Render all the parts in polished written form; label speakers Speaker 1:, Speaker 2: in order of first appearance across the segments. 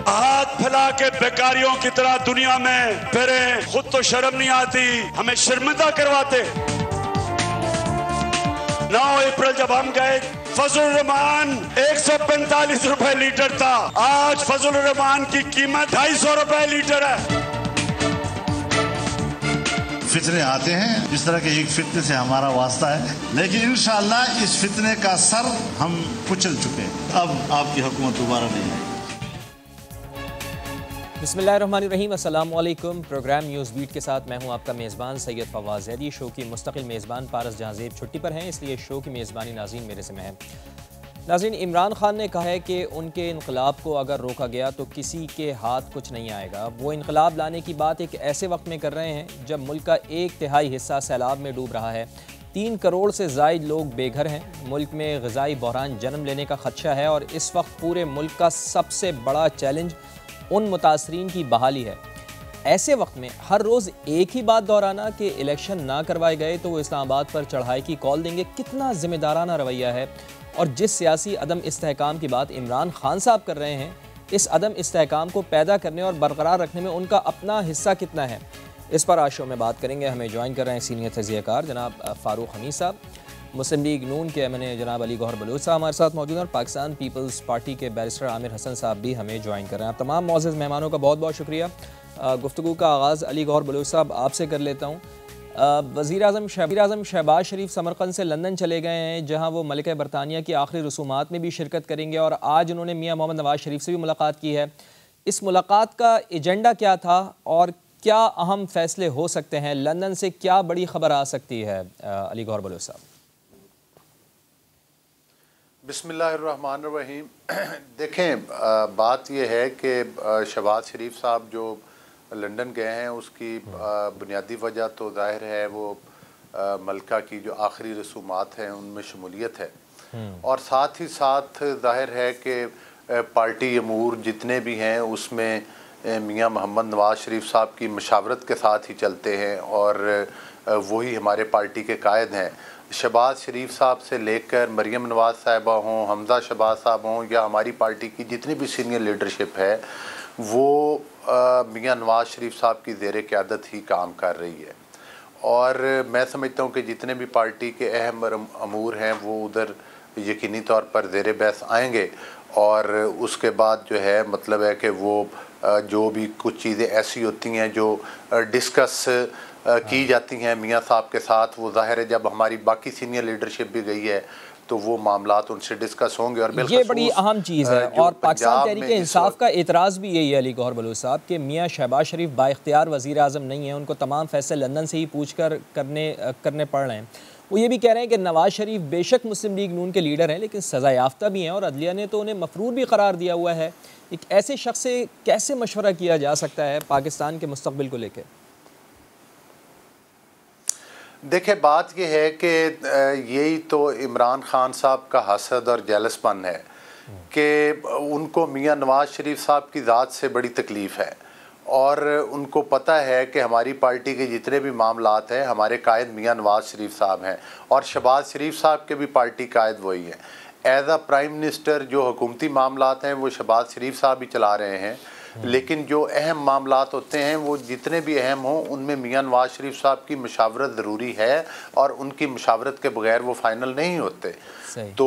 Speaker 1: हाथ फैला के बेकारियों की तरह दुनिया में फिरे, खुद तो शर्म नहीं आती, हमें शर्मिंदा करवाते। 9 अप्रैल जब हम गए, फजलुर रहमान 145 रुपए लीटर था, आज फजलुर रहमान की कीमत 250 रुपए लीटर है।
Speaker 2: फितने आते हैं, इस तरह के एक फितने से हमारा वास्ता है, लेकिन इंशाअल्लाह इस फितने का सर हम कुचल चुके हैं। अब आपकी हुकूमत दोबारा नहीं है।
Speaker 3: बिस्मिल्लाहिर्रहमानिर्रहीम, अस्सलाम वालेकुम। प्रोग्राम न्यूज़ बीट के साथ मैं हूं आपका मेज़बान सैयद फवाद ज़ैदी। शो की मुस्तकिल मेज़बान पारस जहांज़ेब छुट्टी पर हैं, इसलिए शो की मेज़बानी नाज़रीन मेरे से है। नाज़रीन, इमरान खान ने कहा है कि उनके इनकलाब को अगर रोका गया तो किसी के हाथ कुछ नहीं आएगा। वो इनकलाब लाने की बात एक ऐसे वक्त में कर रहे हैं जब मुल्क का 1/3 हिस्सा सैलाब में डूब रहा है। 3 करोड़ से ज़ायद लोग बेघर हैं। मुल्क में ग़िज़ाई बहरान जन्म लेने का ख़दशा है और इस वक्त पूरे मुल्क का सबसे बड़ा चैलेंज उन मुतासरीन की बहाली है। ऐसे वक्त में हर रोज़ एक ही बात दोहराना कि इलेक्शन ना करवाए गए तो वो इस्लामाबाद पर चढ़ाई की कॉल देंगे, कितना ज़िम्मेदाराना रवैया है। और जिस सियासी अदम इस्तेहकाम की बात इमरान खान साहब कर रहे हैं, इस अदम इस्तेहकाम को पैदा करने और बरकरार रखने में उनका अपना हिस्सा कितना है, इस पर आज शो में बात करेंगे। हमें ज्वाइन कर रहे हैं सीनियर तज़कियाकार जनाब फ़ारूक हमीद साहब, मुस्लिम लीग नून के एमएनए जनाब अली गौहर बलूच साहब हमारे साथ मौजूद हैं, और पाकिस्तान पीपल्स पार्टी के बैरिस्टर आमिर हसन साहब भी हमें ज्वाइन कर रहे हैं। आप तमाम मौजूद मेहमानों का बहुत बहुत शुक्रिया। गुफ्तगू का आगाज़ अली गौहर बलूच साहब आपसे कर लेता हूँ। वज़ीर आज़म शहबाज शरीफ समरकंद से लंदन चले गए हैं, जहाँ वो मलिका बरतानिया की आखिरी रसूमात में भी शिरकत करेंगे, और आज उन्होंने मियाँ मोहम्मद नवाज़ शरीफ से भी मुलाकात की है। इस मुलाकात का एजेंडा क्या था और क्या अहम फैसले हो सकते हैं? लंदन से क्या बड़ी खबर आ सकती है? अली गौहर बलूच साहब।
Speaker 4: बिस्मिल्लाहिर्रहमानिर्रहीम। देखें, बात यह है कि शहबाज शरीफ साहब जो लंदन गए हैं उसकी बुनियादी वजह तो ज़ाहिर है वो मलका की जो आखिरी रसूमात हैं उनमें शमूलियत है, और साथ ही साथ ज़ाहिर है कि पार्टी अमूर जितने भी हैं उसमें मियाँ मोहम्मद नवाज़ शरीफ साहब की मशावरत के साथ ही चलते हैं, और वही हमारे पार्टी के कायद हैं। शहबाज शरीफ साहब से लेकर मरियम नवाज़ साहिबा हों, हमजा शहबाज साहब हों, या हमारी पार्टी की जितनी भी सीनियर लीडरशिप है वो मियाँ नवाज़ शरीफ साहब की ज़ेर क़यादत ही काम कर रही है। और मैं समझता हूँ कि जितने भी पार्टी के अहम अमूर हैं वो उधर यकीनी तौर पर ज़ेर बहस आएंगे, और उसके बाद जो है मतलब है कि वो जो भी कुछ चीज़ें ऐसी होती हैं जो डिस्कस की जाती हैं मियाँ साहब के साथ, वो ज़ाहिर है जब हमारी बाकी सीनियर लीडरशिप भी गई है तो वो मामलात उनसे डिस्कस होंगे। और
Speaker 3: ये बड़ी अहम चीज़ है, और पाकिस्तान तहरीक इंसाफ का एतराज़ भी यही है अली गौहर बलूच साहब कि मियाँ शहबाज शरीफ बाइख्तियार वज़ीर आज़म नहीं है, उनको तमाम फैसले लंदन से ही पूछ कर करने पड़ रहे हैं। वो ये भी कह रहे हैं कि नवाज़ शरीफ बेशक मुस्लिम लीग नून के लीडर हैं लेकिन सज़ा याफ्ता भी हैं, और अदलिया ने तो उन्हें मफरूर भी करार दिया हुआ है। एक ऐसे शख्स से कैसे मशवरा किया जा सकता है पाकिस्तान के मुस्तक़बिल को लेकर?
Speaker 4: देखिए, बात यह है कि यही तो इमरान खान साहब का हसद और जेलसपन है कि उनको मियाँ नवाज़ शरीफ साहब की ज़ात से बड़ी तकलीफ़ है, और उनको पता है कि हमारी पार्टी के जितने भी मामलात हैं हमारे कायद मियाँ नवाज़ शरीफ साहब हैं, और शहबाज शरीफ साहब के भी पार्टी कायद वही हैं। एज़ आ प्राइम मिनिस्टर जो हुकूमती मामलात हैं वो शहबाज शरीफ साहब ही चला रहे हैं, लेकिन जो अहम मामलात होते हैं वो जितने भी अहम हों उनमें मियाँ नवाज़ शरीफ साहब की मशावरत ज़रूरी है, और उनकी मशावरत के बगैर वो फ़ाइनल नहीं होते। तो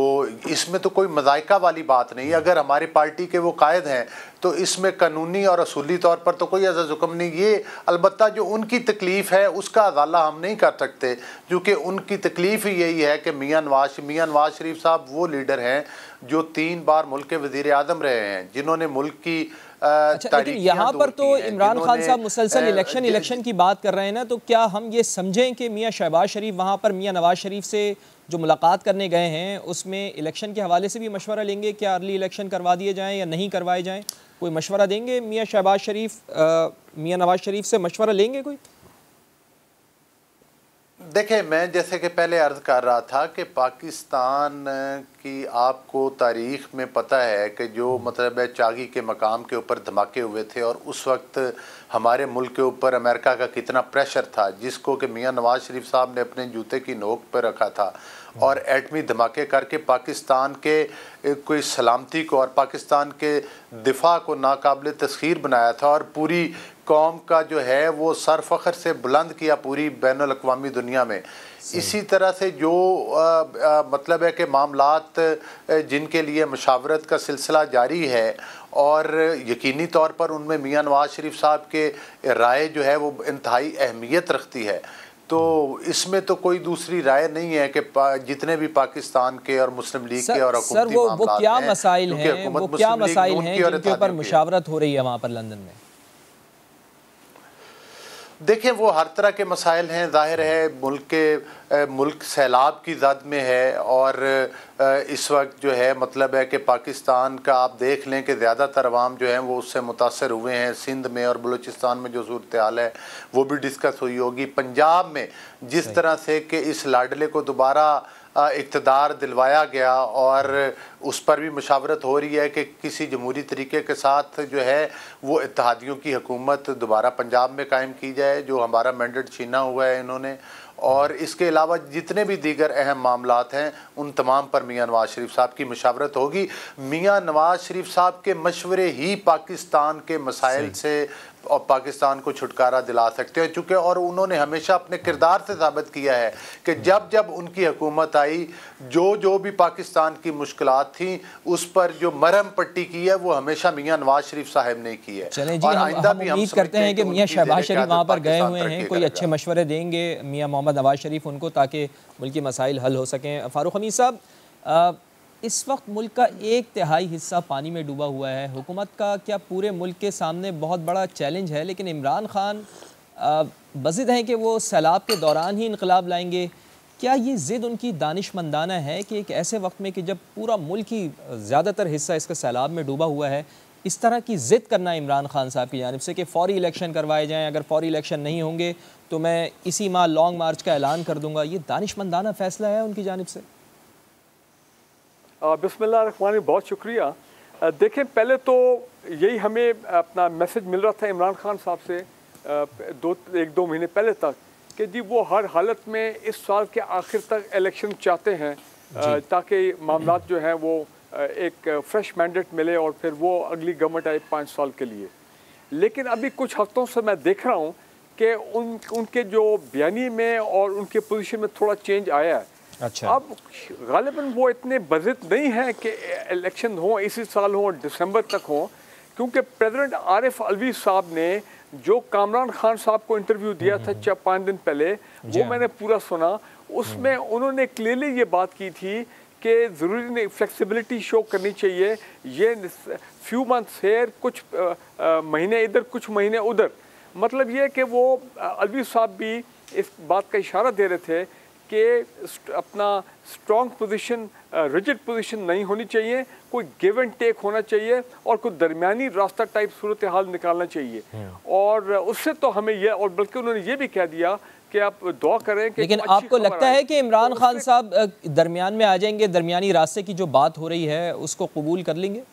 Speaker 4: इसमें तो कोई मज़ाइका वाली बात नहीं। अगर हमारी पार्टी के वो कायद हैं तो इसमें कानूनी और असूली तौर पर तो कोई अज़ा हुक्म नहीं। ये अलबत्ता जो उनकी तकलीफ़ है उसका अज़ाला हम नहीं कर सकते, क्योंकि उनकी तकलीफ़ ही यही है कि मियाँ नवाज़ शरीफ साहब वो लीडर हैं जो 3 बार मुल्क के वज़ीर आज़म रहे हैं, जिन्होंने मुल्क की
Speaker 3: अच्छा, लेकिन यहाँ पर तो इमरान खान साहब मुसलसल इलेक्शन की बात कर रहे हैं ना, तो क्या हम ये समझें कि मियाँ शहबाज शरीफ वहाँ पर मियाँ नवाज़ शरीफ से जो मुलाकात करने गए हैं उसमें इलेक्शन के हवाले से भी मशवरा लेंगे? क्या अर्ली इलेक्शन करवा दिए जाएँ या नहीं करवाए जाएँ? कोई मशवरा देंगे मियाँ शहबाज शरीफ मियाँ नवाज़ शरीफ से मशवरा लेंगे कोई?
Speaker 4: देखें, मैं जैसे कि पहले अर्ज़ कर रहा था कि पाकिस्तान की आपको तारीख़ में पता है कि जो मतलब है चागी के मकाम के ऊपर धमाके हुए थे और उस वक्त हमारे मुल्क के ऊपर अमेरिका का कितना प्रेशर था, जिसको कि मियां नवाज शरीफ साहब ने अपने जूते की नोक पर रखा था और एटमी धमाके करके पाकिस्तान के कोई सलामती को और पाकिस्तान के दिफा को नाकाबिल तस्खीर बनाया था और पूरी कौम का जो है वो सर फ़ख्र से बुलंद किया पूरी बैनुल अक़वामी दुनिया में। इसी तरह से जो मतलब है कि मामलात जिनके लिए मुशावरत का सिलसिला जारी है और यकीनी तौर पर उनमें मियां नवाज शरीफ साहब के राय जो है वो इंतहाई अहमियत रखती है। तो इसमें तो कोई दूसरी राय नहीं है कि जितने भी पाकिस्तान के और मुस्लिम लीग के और हुकूमती
Speaker 3: वो क्या मसाइल हैं, वो क्या मसाइल हैं जिनके ऊपर मुशावरत हो रही है वहाँ पर लंदन में?
Speaker 4: देखें, वो हर तरह के मसाइल हैं। ज़ाहिर है मुल्क सैलाब की जद में है और इस वक्त जो है मतलब है कि पाकिस्तान का आप देख लें कि ज़्यादातर अवाम जो हैं वो उससे मुतासर हुए हैं। सिंध में और बलूचिस्तान में जो सूरत हाल है वो भी डिस्कस हुई होगी। पंजाब में जिस तरह से कि इस लाडले को दोबारा इक़्तिदार दिलवाया गया और उस पर भी मुशावरत हो रही है कि किसी जमहूरी तरीके के साथ जो है वो इत्तेहादियों की हुकूमत दोबारा पंजाब में कायम की जाए, जो हमारा मैंडेट छीना हुआ है इन्होंने। और इसके अलावा जितने भी दीगर अहम मामलात हैं उन तमाम पर मियां नवाज शरीफ साहब की मुशावरत होगी। मियां नवाज शरीफ साहब के मशवरे ही पाकिस्तान के मसाइल से और पाकिस्तान को छुटकारा दिला सकते हैं, चूँकि और उन्होंने हमेशा अपने किरदार से साबित किया है कि जब जब उनकी हुकूमत आई जो भी पाकिस्तान की मुश्किलात थी उस पर जो मरहम पट्टी की है वो हमेशा मियां नवाज शरीफ साहब ने की है।
Speaker 3: चलें जी, हम उम्मीद करते हैं कि मियां शहबाज शरीफ वहाँ पर गए हुए हैं, कोई अच्छे मशवरे देंगे मियां मोहम्मद नवाज शरीफ उनको, ताकि मुल्क की मसाइल हल हो सकें। फ़ारूक हमीद साहब, इस वक्त मुल्क का 1/3 हिस्सा पानी में डूबा हुआ है। हुकूमत का क्या पूरे मुल्क के सामने बहुत बड़ा चैलेंज है, लेकिन इमरान खान बज़िद हैं कि वो सैलाब के दौरान ही इनकलाब लाएंगे। क्या ये ज़िद उनकी दानिशमंदाना है कि एक ऐसे वक्त में कि जब पूरा मुल्क ही ज़्यादातर हिस्सा इसका सैलाब में डूबा हुआ है, इस तरह की ज़िद करना इमरान खान साहब की जानिब से कि फ़ौरी इलेक्शन करवाए जाएँ, अगर फ़ौरी इलेक्शन नहीं होंगे तो मैं इसी माह लॉन्ग मार्च का ऐलान कर दूँगा, ये दानिशमंदाना फ़ैसला है उनकी जानिब से?
Speaker 5: बिस्मिल्लाहिर्रहमानिर्रहीम, बहुत शुक्रिया। देखें, पहले तो यही हमें अपना मैसेज मिल रहा था इमरान खान साहब से एक दो महीने पहले तक कि जी वो हर हालत में इस साल के आखिर तक इलेक्शन चाहते हैं ताकि मामलात जो हैं वो एक फ्रेश मैंडेट मिले और फिर वो अगली गवर्नमेंट आए 5 साल के लिए। लेकिन अभी कुछ हफ्तों से मैं देख रहा हूँ कि उनके जो बयानी में और उनके पोजीशन में थोड़ा चेंज आया है।
Speaker 3: अच्छा।
Speaker 5: अब गालिबन वो इतने बज़िद नहीं हैं कि इलेक्शन हो इसी साल हो, दिसंबर तक हो, क्योंकि प्रेसिडेंट आरिफ अलवी साहब ने जो कामरान खान साहब को इंटरव्यू दिया था 5 दिन पहले, वो मैंने पूरा सुना। उसमें उन्होंने क्लियरली ये बात की थी कि ज़रूरी नहीं, फ्लेक्सिबिलिटी शो करनी चाहिए, ये फ्यू मंथ्स हेयर, कुछ महीने इधर कुछ महीने उधर। मतलब ये कि वो अलवी साहब भी इस बात का इशारा दे रहे थे कि अपना स्ट्रॉन्ग पोजीशन, रिजिड पोजीशन नहीं होनी चाहिए, कोई गिव एंड टेक होना चाहिए और कोई दरमियानी रास्ता टाइप सूरत हाल निकालना चाहिए। और उससे तो हमें यह, और बल्कि उन्होंने ये भी कह दिया कि आप दुआ करें कि।
Speaker 3: लेकिन आपको लगता है कि इमरान खान साहब दरमियान में आ जाएंगे, दरमियानी रास्ते की जो बात हो रही है उसको कबूल कर लेंगे?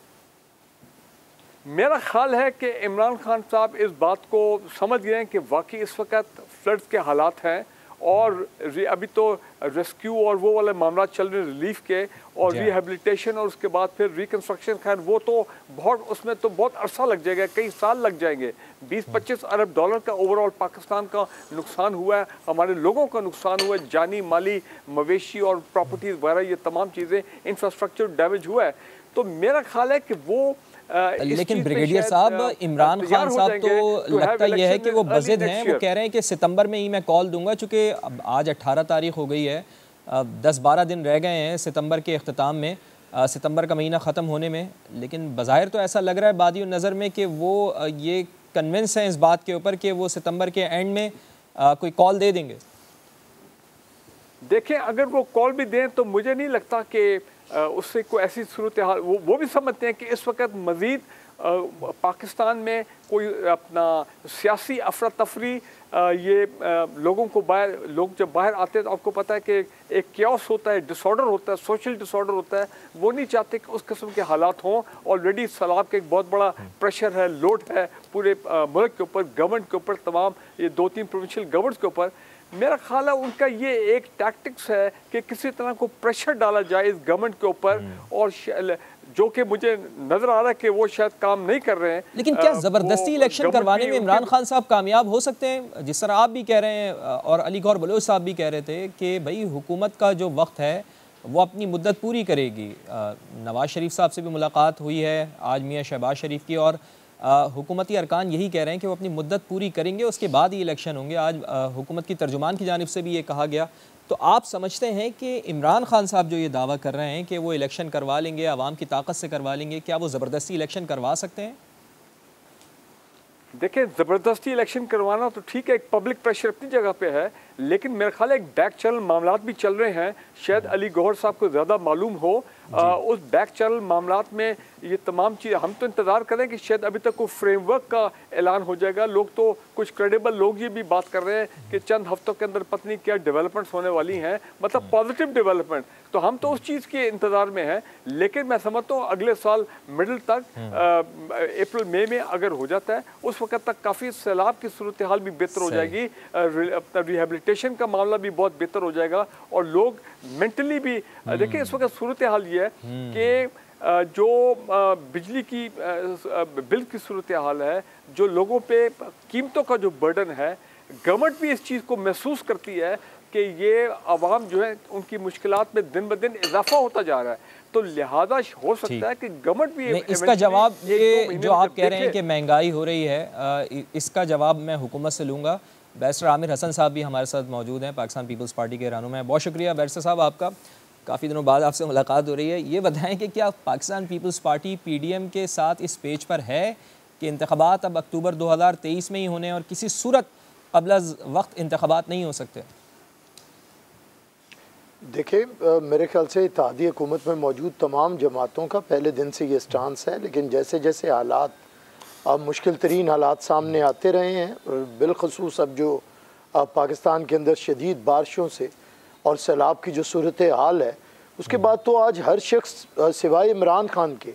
Speaker 5: मेरा ख्याल है कि इमरान खान साहब इस बात को समझ गए हैं कि वाकई इस वक्त फ्लड्स के हालात हैं और अभी तो रेस्क्यू और वो वाले मामला चल रहे रिलीफ के और रिहेबिलिटेशन और उसके बाद फिर रिकन्स्ट्रक्शन। खैर वो तो बहुत, उसमें तो बहुत अरसा लग जाएगा, कई साल लग जाएंगे। 20-25 अरब डॉलर का ओवरऑल पाकिस्तान का नुकसान हुआ है, हमारे लोगों का नुकसान हुआ है, जानी माली, मवेशी और प्रॉपर्टीज़ वगैरह, ये तमाम चीज़ें, इंफ्रास्ट्रक्चर डैमेज हुआ है। तो मेरा ख्याल है कि वो
Speaker 3: लेकिन ब्रिगेडियर साहब, इमरान खान साहब तो लगता यह है कि वो बज़िद हैं, वो कह रहे हैं कि सितंबर में ही मैं कॉल दूंगा, चूँकि अब आज 18 तारीख हो गई है, 10-12 दिन रह गए हैं सितंबर के अख्ताम में, सितंबर का महीना ख़त्म होने में। लेकिन बज़ाहिर तो ऐसा लग रहा है बादी नज़र में कि वो ये कन्विंस हैं इस बात के ऊपर कि वो सितंबर के एंड में कोई कॉल दे देंगे।
Speaker 5: देखें, अगर वो कॉल भी दें तो मुझे नहीं लगता कि उससे कोई ऐसी सूरत हाल, वो भी समझते हैं कि इस वक्त मज़ीद पाकिस्तान में कोई अपना सियासी अफरा तफरी ये लोगों को लोग जब बाहर आते हैं तो आपको पता है कि एक क्यास होता है, डिसऑर्डर होता है, सोशल डिसऑर्डर होता है। वो नहीं चाहते कि उस किस्म के हालात हों। ऑलरेडी सैलाब का एक बहुत बड़ा प्रेशर है, लोड है पूरे मुल्क के ऊपर, गवर्नमेंट के ऊपर, तमाम ये 2-3 प्रोविंशियल गवर्नमेंट्स के ऊपर। मेरा ख्याल है उनका ये एक टैक्टिक्स है कि किसी तरह को प्रेशर डाला जाए इस गवर्नमेंट के ऊपर, और जो कि मुझे नजर आ रहा है कि वो शायद काम नहीं कर रहे हैं।
Speaker 3: लेकिन क्या ज़बरदस्ती इलेक्शन करवाने में इमरान खान साहब कामयाब हो सकते हैं? जिस तरह आप भी कह रहे हैं और अली गौहर बलोच साहब भी कह रहे थे कि भाई हुकूमत का जो वक्त है वो अपनी मुद्दत पूरी करेगी। नवाज शरीफ साहब से भी मुलाकात हुई है आज मियाँ शहबाज शरीफ की, और हुकूमती अरकान यही कह रहे हैं कि वो अपनी मुद्दत पूरी करेंगे, उसके बाद ही इलेक्शन होंगे। आज हुकूमत की तर्जुमान की जानिब से भी ये कहा गया। तो आप समझते हैं कि इमरान खान साहब जो ये दावा कर रहे हैं कि वो इलेक्शन करवा लेंगे, आवाम की ताकत से करवा लेंगे, क्या वो ज़बरदस्ती इलेक्शन करवा सकते हैं?
Speaker 5: देखिए, ज़बरदस्ती इलेक्शन करवाना तो ठीक है, एक पब्लिक प्रेशर अपनी जगह पे है, लेकिन मेरे ख्याल है एक बैक चैनल मामलात भी चल रहे हैं। शायद अली गौहर साहब को ज़्यादा मालूम हो उस बैक चैनल मामलात में ये तमाम चीज़। हम तो इंतज़ार करें कि शायद अभी तक कोई फ्रेमवर्क का ऐलान हो जाएगा। लोग तो कुछ क्रेडिबल लोग ये भी बात कर रहे हैं कि चंद हफ्तों के अंदर पत्नी क्या डेवलपमेंट्स होने वाली हैं, मतलब पॉजिटिव डेवलपमेंट। तो हम तो उस चीज़ के इंतज़ार में हैं, लेकिन मैं समझता हूँ अगले साल मिडिल तक अप्रैल मई में अगर हो जाता है, उस वक्त तक काफ़ी सैलाब की सूरत हाल भी बेहतर हो जाएगी, अपना रिहेबिलिटेशन का मामला भी बहुत बेहतर हो जाएगा, और लोग मेंटली भी देखिए इस वक्त सूरत हाल ये है कि जो बिजली की बिल की सूरत हाल है, जो लोगों पे कीमतों का जो बर्डन है, गवर्नमेंट भी इस चीज़ को महसूस करती है कि ये आवाम जो है उनकी मुश्किलात में दिन ब दिन इजाफा होता जा रहा है। तो लिहाजा हो सकता है कि गवर्नमेंट भी
Speaker 3: इसका जवाब ये जो आप कह रहे हैं कि महंगाई हो रही है, इसका जवाब मैं हुकूमत से लूँगा। बैरिस्टर आमिर हसन साहब भी हमारे साथ मौजूद हैं, पाकिस्तान पीपल्स पार्टी के रहनुमा हैं। बहुत शुक्रिया बैरिस्टर साहब आपका, काफ़ी दिनों बाद आपसे मुलाकात हो रही है। ये बताएं कि क्या पाकिस्तान पीपल्स पार्टी PDM के साथ इस पेज पर है कि इंतखाबात अब अक्टूबर 2023 में ही होने और किसी सूरत क़ब्ल वक्त इंतखाबात नहीं हो सकते?
Speaker 6: देखिए, मेरे ख्याल से इत्तेहादी हुकूमत में मौजूद तमाम जमातों का पहले दिन से ये स्टांस है, लेकिन जैसे जैसे हालात अब मुश्किल तरीन हालात सामने आते रहे हैं, बिलखसूस अब जो पाकिस्तान के अंदर शदीद बारिशों से और सैलाब की जो सूरत हाल है, उसके बाद तो आज हर शख्स सिवाय इमरान खान के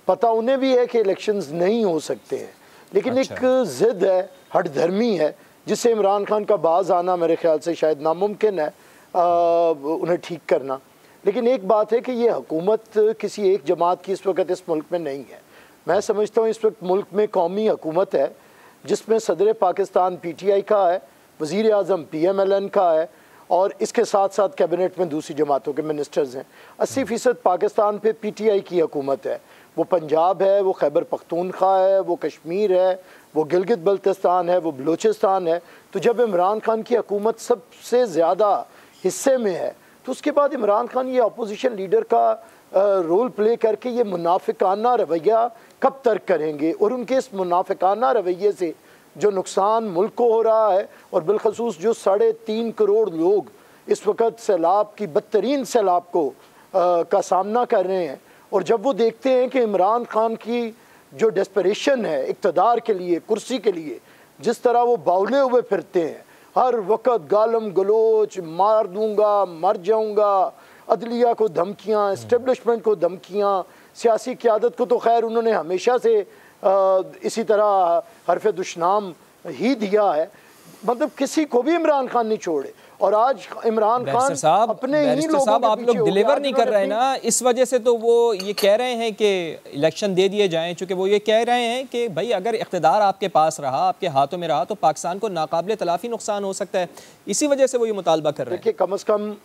Speaker 6: पता उन्हें भी है कि इलेक्शंस नहीं हो सकते हैं, लेकिन एक ज़िद है, हट धर्मी है, जिससे इमरान खान का बाज आना मेरे ख्याल से शायद नामुमकिन है उन्हें ठीक करना। लेकिन एक बात है कि ये हुकूमत किसी एक जमात की इस वक्त इस मुल्क में नहीं है। मैं समझता हूँ इस वक्त मुल्क में कौमी हुकूमत है, जिसमें सदर पाकिस्तान PTI का है, वज़ीर आज़म PMLN का है, और इसके साथ साथ कैबिनेट में दूसरी जमातों के मिनिस्टर्स हैं। 80% पाकिस्तान पे PTI की हुकूमत है। वो पंजाब है, वो खैबर पख्तूनख्वा है, वो कश्मीर है, वो गिलगित बल्तिस्तान है, वो बलूचिस्तान है। तो जब इमरान खान की हुकूमत सबसे ज़्यादा हिस्से में है, तो उसके बाद इमरान खान ये अपोजिशन लीडर का रोल प्ले करके ये मुनाफिकाना रवैया कब तर्क करेंगे, और उनके इस मुनाफिकाना रवैये से जो नुकसान मुल्क को हो रहा है, और बिलखसूस जो 3.5 करोड़ लोग इस वक्त सैलाब की बदतरीन सैलाब को का सामना कर रहे हैं, और जब वो देखते हैं कि इमरान खान की जो डेस्परेशन है इक़्तिदार के लिए, कुर्सी के लिए, जिस तरह वो बावले हुए फिरते हैं, हर वक्त गालम गलोच, मार दूंगा, मर जाऊंगा, अदलिया को धमकियाँ, इस्टेब्लिशमेंट को धमकियाँ, सियासी क़यादत को तो खैर उन्होंने हमेशा से इसी तरह हरफ दुश्नाम ही दिया है, मतलब किसी को भी इमरान खान नहीं छोड़े। और आज इमरान खान अपने ही लोगों
Speaker 3: साहब आप लोग डिलीवर नहीं कर रहे ना, इस वजह से तो वो ये कह रहे हैं कि इलेक्शन दे दिए जाएं, चूँकि वो ये कह रहे हैं कि भाई अगर इक़्तिदार आपके पास रहा, आपके हाथों में रहा, तो पाकिस्तान को नाकाबिले तलाफ़ी नुकसान हो सकता है। इसी वजह से वो ये मुतालबा कर रहे हैं।
Speaker 6: देखिए, कम अज़ कम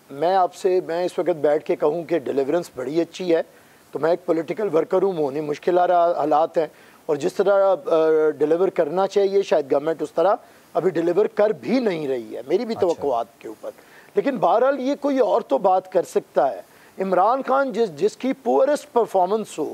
Speaker 6: मैं इस वक्त बैठ के कहूँ कि डिलीवरेंस बड़ी अच्छी है, तो मैं एक पॉलिटिकल वर्कर हूँ, होने मुश्किल हालात हैं, और जिस तरह डिलीवर करना चाहिए शायद गवर्नमेंट उस तरह अभी डिलीवर कर भी नहीं रही है, मेरी भी तवक्कुआत के ऊपर। लेकिन बहरहाल ये कोई और तो बात कर सकता है। इमरान खान जिसकी पुअरेस्ट परफॉर्मेंस हो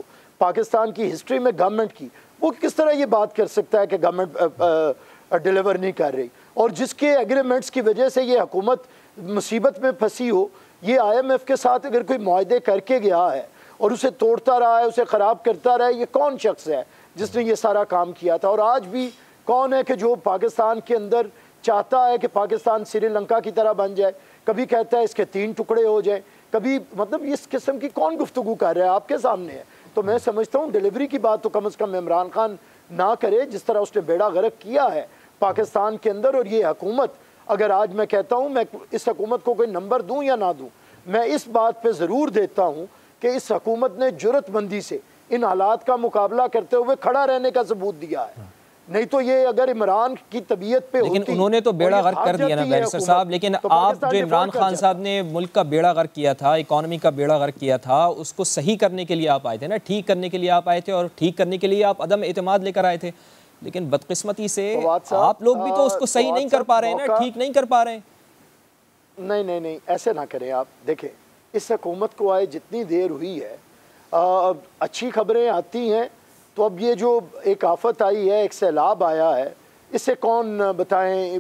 Speaker 6: पाकिस्तान की हिस्ट्री में गवर्नमेंट की, वो किस तरह ये बात कर सकता है कि गवर्नमेंट डिलीवर नहीं कर रही, और जिसके एग्रीमेंट्स की वजह से ये हुकूमत मुसीबत में फंसी हो। ये IMF के साथ अगर कोई मुआहदे करके गया है और उसे तोड़ता रहा है, उसे ख़राब करता रहा है। ये कौन शख्स है जिसने ये सारा काम किया था? और आज भी कौन है कि जो पाकिस्तान के अंदर चाहता है कि पाकिस्तान श्रीलंका की तरह बन जाए? कभी कहता है इसके 3 टुकड़े हो जाए, कभी मतलब इस किस्म की कौन गुफ्तगू कर रहा है? आपके सामने है। तो मैं समझता हूँ डिलीवरी की बात तो कम से कम इमरान खान ना करे, जिस तरह उसने बेड़ा गर्क किया है पाकिस्तान के अंदर। और ये हुकूमत, अगर आज मैं कहता हूँ मैं इस हुकूमत को कोई नंबर दूँ या ना दूँ, मैं इस बात पर ज़रूर देता हूँ कि इस हुकूमत ने जुर्रतमंदी से इन हालात का मुकाबला करते हुए खड़ा रहने का सबूत दिया है। नहीं तो ये अगर इमरान की तबीयत पे
Speaker 3: लेकिन
Speaker 6: होती,
Speaker 3: उन्होंने तो बेड़ा गर्क कर दिया ना बैरिस्टर साहब। लेकिन
Speaker 6: तो
Speaker 3: आप जो इमरान खान साहब ने मुल्क का बेड़ा गर्क किया था, इकॉनमी का बेड़ा गर्क किया था, उसको सही करने के लिए आप आए थे ना, ठीक करने के लिए आप आए थे, और ठीक करने के लिए आप अदम एतमाद लेकर आए थे। लेकिन बदकिस्मती से आप लोग भी तो उसको सही नहीं कर पा रहे हैं ना, ठीक नहीं कर पा रहे हैं।
Speaker 6: नहीं, ऐसे ना करें आप। देखें, इस हुकूमत को आए जितनी देर हुई है, अच्छी खबरें आती हैं, तो अब ये जो एक आफत आई है, एक सैलाब आया है, इससे कौन बताएं?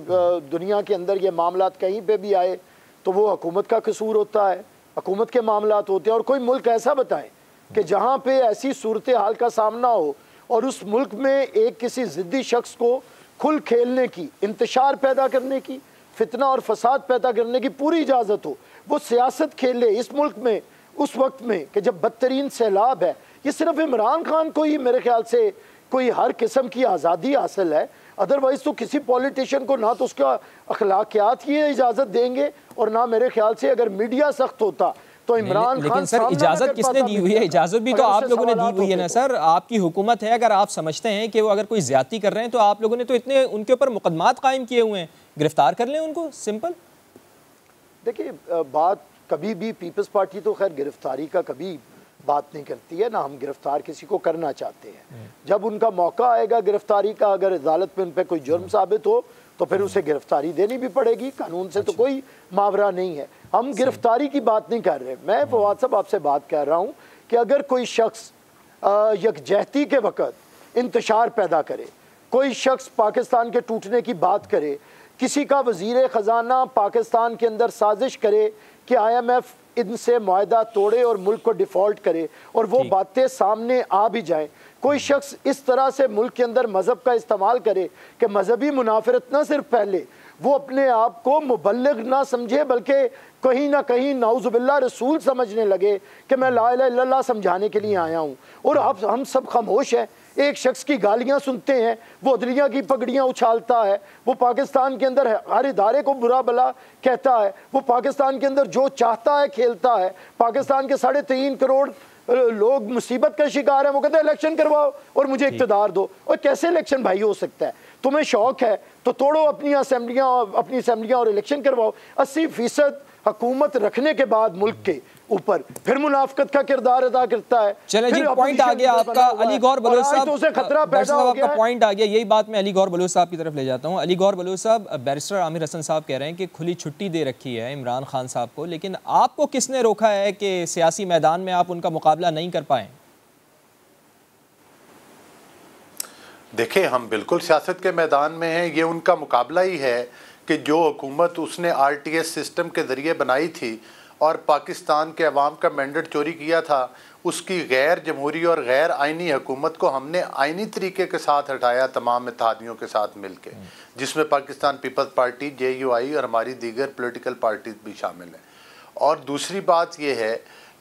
Speaker 6: दुनिया के अंदर ये मामलात कहीं पे भी आए तो वो हुकूमत का कसूर होता है, हुकूमत के मामलात होते हैं। और कोई मुल्क ऐसा बताएं कि जहाँ पे ऐसी सूरत हाल का सामना हो और उस मुल्क में एक किसी ज़िद्दी शख्स को खुल खेलने की, इंतशार पैदा करने की, फितना और फसाद पैदा करने की पूरी इजाज़त हो, वो सियासत खेले इस मुल्क में उस वक्त में कि जब बदतरीन सैलाब है। ये सिर्फ इमरान खान को ही मेरे ख्याल से कोई हर किस्म की आज़ादी हासिल है, अदरवाइज़ तो किसी पॉलिटिशियन को ना तो उसका अखलाकियात की इजाज़त देंगे, और ना मेरे ख्याल से अगर मीडिया सख्त होता तो इमरान खान।
Speaker 3: सर इजाज़त किसने दी हुई है? इजाज़त भी तो आप लोगों ने दी हुई है ना सर, आपकी हुकूमत है। अगर आप समझते हैं कि वो अगर कोई ज्यादती कर रहे हैं तो आप लोगों ने तो इतने उनके ऊपर मुकदमात कायम किए हुए हैं, गिरफ्तार कर लें उनको, सिंपल।
Speaker 6: देखिए, बात कभी भी पीपल्स पार्टी तो खैर गिरफ्तारी का कभी बात नहीं करती है, ना हम गिरफ्तार किसी को करना चाहते हैं। जब उनका मौका आएगा गिरफ्तारी का, अगर अदालत में उन पर कोई जुर्म साबित हो तो फिर उसे गिरफ्तारी देनी भी पड़ेगी, कानून से तो कोई मावरा नहीं है। हम गिरफ्तारी की बात नहीं कर रहे। मैं फवाद साहब आपसे बात कर रहा हूँ कि अगर कोई शख्स यकजहती के वक़्त इंतशार पैदा करे, कोई शख्स पाकिस्तान के टूटने की बात करे, किसी का वज़ीर ख़जाना पाकिस्तान के अंदर साजिश करे कि IMF इनसे मुआहदा तोड़े और मुल्क को डिफ़ॉल्ट करे, और वो बातें सामने आ भी जाएं, कोई शख्स इस तरह से मुल्क के अंदर मज़हब का इस्तेमाल करे कि मजहबी मुनाफरत न सिर्फ पहले वो अपने आप को मुबल्लिग ना समझे, बल्कि कहीं ना कहीं नाउज़ुबिल्लाह रसूल समझने लगे कि मैं ला इलाहा इल्लल्लाह समझाने के लिए आया हूँ। और अब हम सब खामोश हैं। एक शख्स की गालियाँ सुनते हैं, वो अदलिया की पगड़ियाँ उछालता है, वो पाकिस्तान के अंदर हर इदारे को बुरा भला कहता है, वो पाकिस्तान के अंदर जो चाहता है खेलता है। पाकिस्तान के 3.5 करोड़ लोग मुसीबत का शिकार है, वो कहते हैं इलेक्शन करवाओ और मुझे इक़्तिदार दो। और कैसे इलेक्शन भाई हो सकता है? तुम्हें शौक है तो तोड़ो अपनी असेंबलियाँ और इलेक्शन करवाओ। 80% हुकूमत रखने के बाद मुल्क के ऊपर फिर मुनाफिकत का किरदार अदा करता है।
Speaker 3: चले जी, पॉइंट आ गया आपका अली गौर बलोच साहब,
Speaker 6: तो उसे खतरा पैदा हो गया।
Speaker 3: आपका पॉइंट आ गया, यही बात मैं अली गौर बलोच साहब की तरफ ले जाता हूँ। अली गौर बलोच साहब, बैरिस्टर आमिर हसन साहब कह रहे हैं कि खुली छुट्टी दे रखी है इमरान खान साहब को, लेकिन आपको किसने रोका है कि सियासी मैदान में आप उनका मुकाबला नहीं कर पाए?
Speaker 4: देखिए, हम बिल्कुल सियासत के मैदान में हैं। ये उनका मुकाबला ही है कि जो हुकूमत उसने RTS सिस्टम के ज़रिए बनाई थी और पाकिस्तान के अवाम का मैंडेट चोरी किया था, उसकी गैर जमहूरी और गैर आइनी हुकूमत को हमने आइनी तरीके के साथ हटाया, तमाम इत्तेहादियों के साथ मिल के, जिसमें पाकिस्तान पीपल्स पार्टी, JUI और हमारी दीगर पोलिटिकल पार्टीज भी शामिल हैं। और दूसरी बात यह है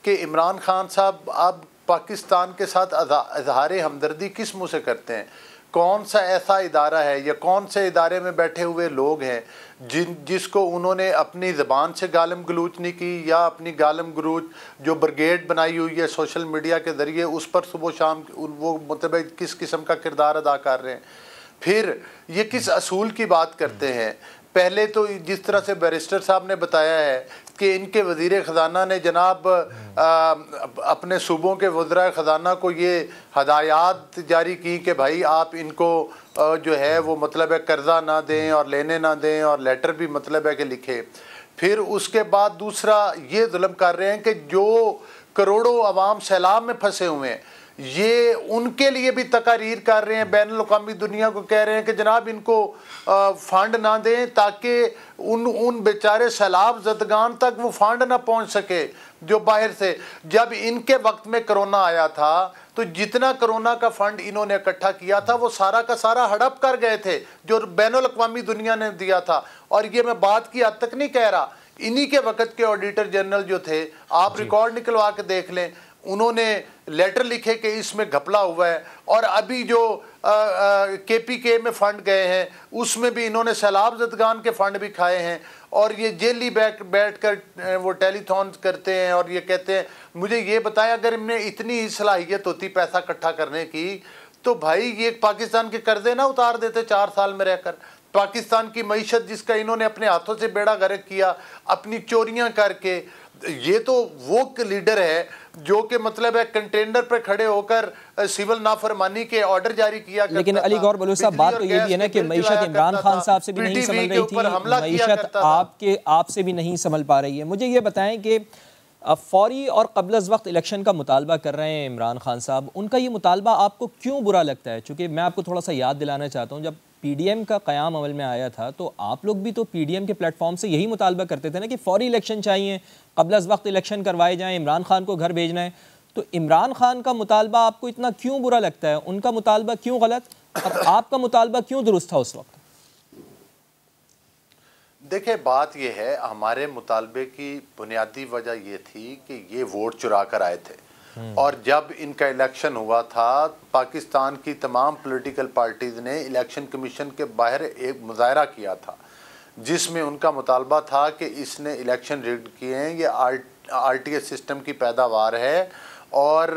Speaker 4: कि इमरान खान साहब अब पाकिस्तान के साथ इजहार हमदर्दी किस मुँह से करते हैं? कौन सा ऐसा इदारा है या कौन से इदारे में बैठे हुए लोग हैं जिसको उन्होंने अपनी ज़बान से गालम गलूच नहीं की, या अपनी गालम गलूच जो ब्रिगेड बनाई हुई है सोशल मीडिया के ज़रिए उस पर सुबह शाम वो मतलब किस किस्म का किरदार अदा कर रहे हैं? फिर ये किस असूल की बात करते हैं? पहले तो जिस तरह से बैरिस्टर साहब ने बताया है कि इनके वज़ीर ख़जाना ने जनाब अपने सूबों के वज़राए ख़जाना को ये हदायत जारी की कि भाई आप इनको जो है वो मतलब है कर्ज़ा ना दें और लेने ना दें, और लेटर भी मतलब है कि लिखे। फिर उसके बाद दूसरा ये जुल्म कर रहे हैं कि जो करोड़ों अवाम सैलाब में फंसे हुए हैं, ये उनके लिए भी तकारीर कर रहे हैं, बैनुल अक़वामी दुनिया को कह रहे हैं कि जनाब इनको फंड ना दें ताकि उन बेचारे सैलाब ज़दगान तक वो फंड ना पहुंच सके जो बाहर से। जब इनके वक्त में कोरोना आया था तो जितना कोरोना का फंड इन्होंने इकट्ठा किया था वो सारा का सारा हड़प कर गए थे जो बैनुल अक़वामी दुनिया ने दिया था। और ये मैं बात की हद तक नहीं कह रहा, इन्हीं के वक्त के ऑडिटर जनरल जो थे, आप रिकॉर्ड निकलवा के देख लें, उन्होंने लेटर लिखे कि इसमें घपला हुआ है। और अभी जो KPK में फ़ंड गए हैं उसमें भी इन्होंने सैलाब ज़दगान के फ़ंड भी खाए हैं। और ये जेली बैठ कर वो टेलीथॉन करते हैं और ये कहते हैं मुझे ये बताएं अगर इनमें इतनी ही सलाहियत होती पैसा इकट्ठा करने की तो भाई ये पाकिस्तान के कर्जे ना उतार देते 4 साल में रहकर। पाकिस्तान की मईशत जिसका इन्होंने अपने हाथों से बेड़ा गर्क किया अपनी चोरियां करके, ये तो वो लीडर है जो कि मतलब है कंटेनर पर खड़े होकर सिविल नाफरमानी के ऑर्डर जारी किया करता।
Speaker 3: लेकिन अली गौहर बलूच साहब बात तो ये भी है ना कि मईशत इमरान खान साहब से भी नहीं संभल रही थी, मईशत आपसे भी नहीं संभल पा रही है। मुझे ये बताएं कि फौरी और क़ब्ल वक्त इलेक्शन का मुतालबा कर रहे हैं इमरान खान साहब, उनका ये मुतालबा आपको क्यों बुरा लगता है? चूँकि मैं आपको थोड़ा सा याद दिलाना चाहता हूँ, जब PDM का क़याम अमल में आया था तो आप लोग भी तो PDM के प्लेटफॉर्म से यही मुतालबा करते थे ना कि फ़ौरी इलेक्शन चाहिए, क़ब्ल वक्त इलेक्शन करवाए जाएँ, इमरान खान को घर भेजना है। तो इमरान खान का मुतालबा आपको इतना क्यों बुरा लगता है? उनका मुतालबा क्यों गलत और आपका मुतालबा क्यों दुरुस्त था उस वक्त?
Speaker 4: देखिए बात यह है, हमारे मुतालबे की बुनियादी वजह ये थी कि ये वोट चुरा कर आए थे और जब इनका इलेक्शन हुआ था पाकिस्तान की तमाम पॉलिटिकल पार्टीज़ ने इलेक्शन कमीशन के बाहर एक मुजाहरा किया था जिसमें उनका मुतालबा था कि इसने इलेक्शन रिग्ड किए हैं, ये RTS सिस्टम की पैदावार है और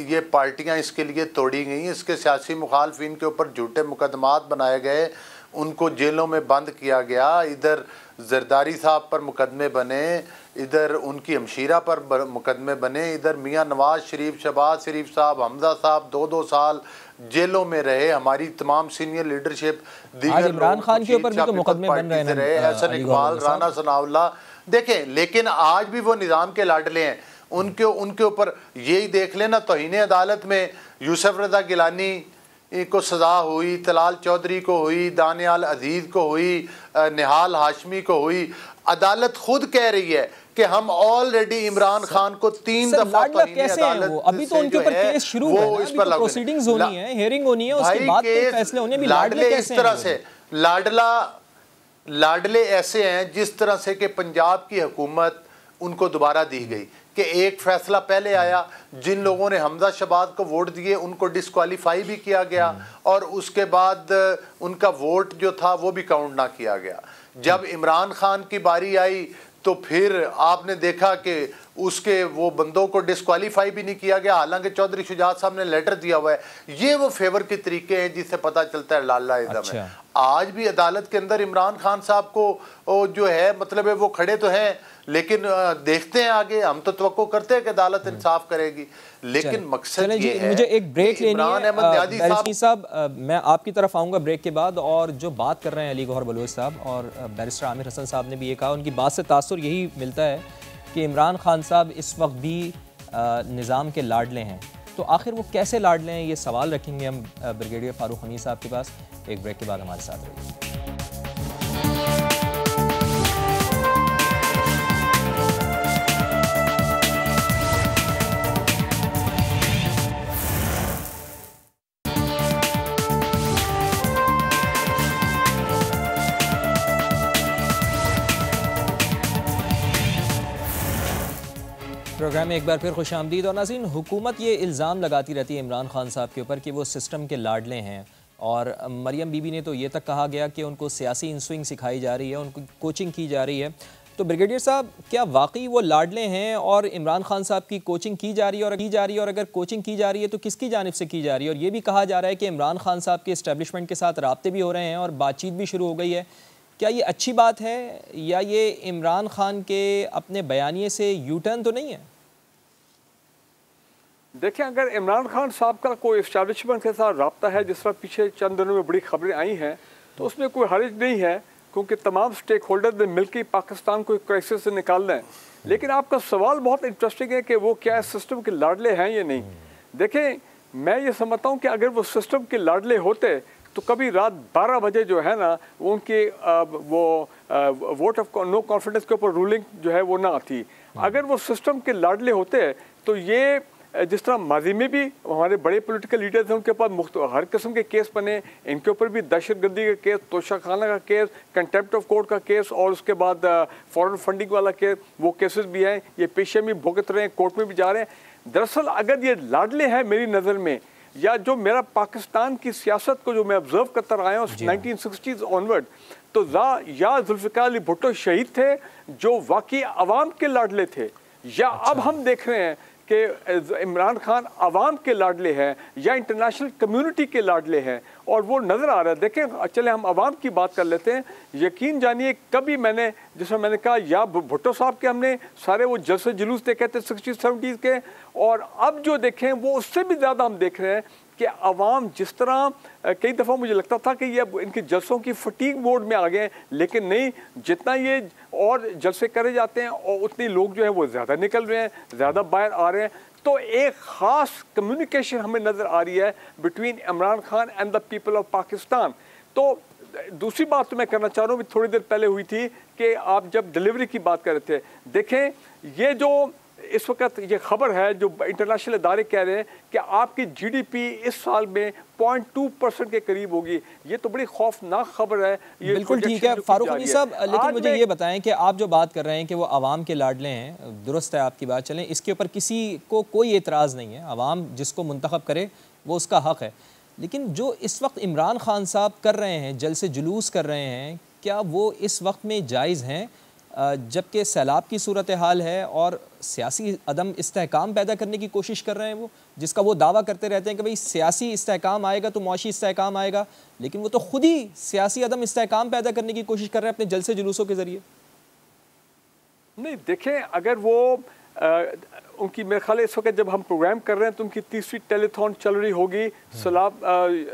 Speaker 4: ये पार्टियां इसके लिए तोड़ी गई, इसके सियासी मुखालफिन के ऊपर झूठे मुकदमात बनाए गए, उनको जेलों में बंद किया गया। इधर जरदारी साहब पर मुकदमे बने, इधर उनकी हमशीरा पर मुकदमे बने, इधर मियाँ नवाज शरीफ, शहबाज शरीफ साहब, हमजा साहब 2-2 साल जेलों में रहे। हमारी तमाम सीनियर लीडरशिप दीगर
Speaker 3: इमरान खान के ऊपर भी तो मुकदमे बन रहे हैं,
Speaker 4: हसन इकबाल, राना सनाउल्लाह देखें। लेकिन आज भी वो निज़ाम के लाडले हैं, उनके ऊपर यही देख लेना तौहीन अदालत में यूसुफ रज़ा गिलानी को सज़ा हुई, तलाल चौधरी को हुई, दानियाल अजीज़ को हुई, निहाल हाशमी को हुई। अदालत खुद कह रही है कि हम ऑलरेडी इमरान खान को 3 दफा
Speaker 3: अदालत अभी तो उनके ऊपर केस शुरू है, अभी तो प्रोसीडिंग्स होनी है, हियरिंग होनी है, उसके बाद तो फैसले होने। भी
Speaker 4: लाडले इस तरह से लाडले ऐसे हैं जिस तरह से कि पंजाब की हुकूमत उनको दोबारा दी गई कि एक फैसला पहले आया, जिन लोगों ने हमजा शहबाज को वोट दिए उनको डिस्क्वालीफाई भी किया गया और उसके बाद उनका वोट जो था वो भी काउंट ना किया गया। जब इमरान खान की बारी आई तो फिर आपने देखा कि उसके वो बंदों को डिस्क्वालीफाई भी नहीं किया गया, हालांकि चौधरी शुजात साहब ने लेटर दिया हुआ है। ये वो फेवर के तरीके हैं जिससे पता चलता है लाला इदम है। आज भी अदालत के अंदर इमरान खान साहब को जो है मतलब है वो खड़े तो हैं, लेकिन देखते हैं आगे। हम तो तवक्को करते हैं कि अदालत इंसाफ करेगी, लेकिन मकसद ये है।
Speaker 3: मुझे एक ब्रेक लेनी है साहब, मैं आपकी तरफ आऊँगा ब्रेक के बाद। और जो बात कर रहे हैं अली गौहर बलूच साहब और बैरिस्टर आमिर हसन साहब ने भी ये कहा, उनकी बात से तासुर यही मिलता है कि इमरान खान साहब इस वक्त भी निज़ाम के लाडले हैं। तो आखिर वो कैसे लाडले हैं, ये सवाल रखेंगे हम ब्रिगेडियर फारूक हमीद साहब के पास। एक ब्रेक के बाद हमारे साथ रहिए। प्रोग्राम में एक बार फिर खुशामदीद। और नाज़रीन, हुकूमत ये इल्ज़ाम लगाती रहती है इमरान खान साहब के ऊपर कि वो सिस्टम के लाडले हैं, और मरियम बीबी ने तो ये तक कहा गया कि उनको सियासी इंस्विंग सिखाई जा रही है, उनको कोचिंग की जा रही है। तो ब्रिगेडियर साहब, क्या वाकई वो लाडले हैं और इमरान खान साहब की कोचिंग की जा रही है और अगर कोचिंग की जा रही है तो किसकी जानिब से की जा रही है? और ये भी कहा जा रहा है कि इमरान खान साहब के इस्टेब्लिशमेंट के साथ राब्ते भी हो रहे हैं और बातचीत भी शुरू हो गई है। क्या ये अच्छी बात है या ये इमरान खान के अपने बयानिए से यू टर्न तो नहीं है?
Speaker 5: देखिए, अगर इमरान खान साहब का कोई इस्टेब्लिशमेंट के साथ रब्ता है, जिस तरह पीछे चंद दिनों में बड़ी खबरें आई हैं, तो उसमें कोई हर्ज नहीं है, क्योंकि तमाम स्टेक होल्डर ने मिलकर पाकिस्तान को क्राइसिस से निकालना है। लेकिन आपका सवाल बहुत इंटरेस्टिंग है कि वो क्या सिस्टम के लाडले हैं या नहीं। देखें, मैं ये समझता हूँ कि अगर वो सिस्टम के लाडले होते तो कभी रात 12 बजे जो है ना उनके वो वोट ऑफ नो कॉन्फिडेंस के ऊपर रूलिंग जो है वो ना आती। अगर वो सिस्टम के लाडले होते तो ये जिस तरह माजी में भी हमारे बड़े पॉलिटिकल लीडर्स हैं उनके पास हर किस्म के केस बने, इनके ऊपर भी दहशतगर्दी का केस, तोशाखाना का केस, कंटेम्प्ट ऑफ कोर्ट का केस और उसके बाद फॉरेन फंडिंग वाला केस, वो केसेस भी हैं, ये पेशे में भुगत रहे हैं, कोर्ट में भी जा रहे हैं। दरअसल अगर ये लाडले हैं मेरी नज़र में, या जो मेरा पाकिस्तान की सियासत को जो मैं ऑब्जर्व करता रहा हूँ 1960s ऑनवर्ड, तो या जुल्फ़िकार अली भुट्टो शहीद थे जो वाकई अवाम के लाडले थे, या अब हम देख रहे हैं कि इमरान खान अवाम के लाडले हैं या इंटरनेशनल कम्युनिटी के लाडले हैं, और वो नज़र आ रहा है। देखें, चले हम अवाम की बात कर लेते हैं। यकीन जानिए कभी मैंने, जैसे मैंने कहा, या भुट्टो साहब के हमने सारे वो जलसे जुलूस देखे थे 60-70s के, और अब जो देखें वो उससे भी ज़्यादा हम देख रहे हैं कि अवाम जिस तरह कई दफ़ा मुझे लगता था कि ये इनके जलसों की फटीग मोड में आ गए, लेकिन नहीं, जितना ये और जलसे करे जाते हैं और उतने लोग जो है वो ज़्यादा निकल रहे हैं, ज़्यादा बाहर आ रहे हैं। तो एक ख़ास कम्युनिकेशन हमें नज़र आ रही है between Imran Khan and the people of Pakistan. तो दूसरी बात तो मैं करना चाह रहा हूँ, थोड़ी देर पहले हुई थी कि आप जब डिलीवरी की बात कर रहे थे, देखें ये जो इस वक्त ये खबर है जो इंटरनेशनल इदारे कह रहे हैं कि आपकी जीडीपी इस साल में 0.2% के करीब होगी, ये तो बड़ी खौफनाक खबर है। ये
Speaker 3: बिल्कुल ठीक है फारूक अली साहब, लेकिन मुझे ये बताएं कि आप जो बात कर रहे हैं कि वो आवाम के लाडले हैं, दुरुस्त है आपकी बात, चलें इसके ऊपर किसी को कोई एतराज़ नहीं है, आवाम जिसको मुंतखब करे वो उसका हक़ है, लेकिन जो इस वक्त इमरान खान साहब कर रहे हैं, जलसे जुलूस कर रहे हैं, क्या वो इस वक्त में जायज़ हैं जबकि सैलाब की सूरत हाल है और सियासी अदम इस्तेहकाम पैदा करने की कोशिश कर रहे हैं वो, जिसका वो दावा करते रहते हैं कि भाई सियासी इस्तेहकाम आएगा तो मुआशी इस्तेहकाम आएगा, लेकिन वो तो खुद ही सियासी अदम इस्तेहकाम पैदा करने की कोशिश कर रहे हैं अपने जलसे जुलूसों के ज़रिए।
Speaker 5: नहीं देखें, अगर वो उनकी मेरे ख्याल इस वक्त जब हम प्रोग्राम कर रहे हैं तो उनकी तीसरी टेलीथॉन चल रही होगी, सैलाब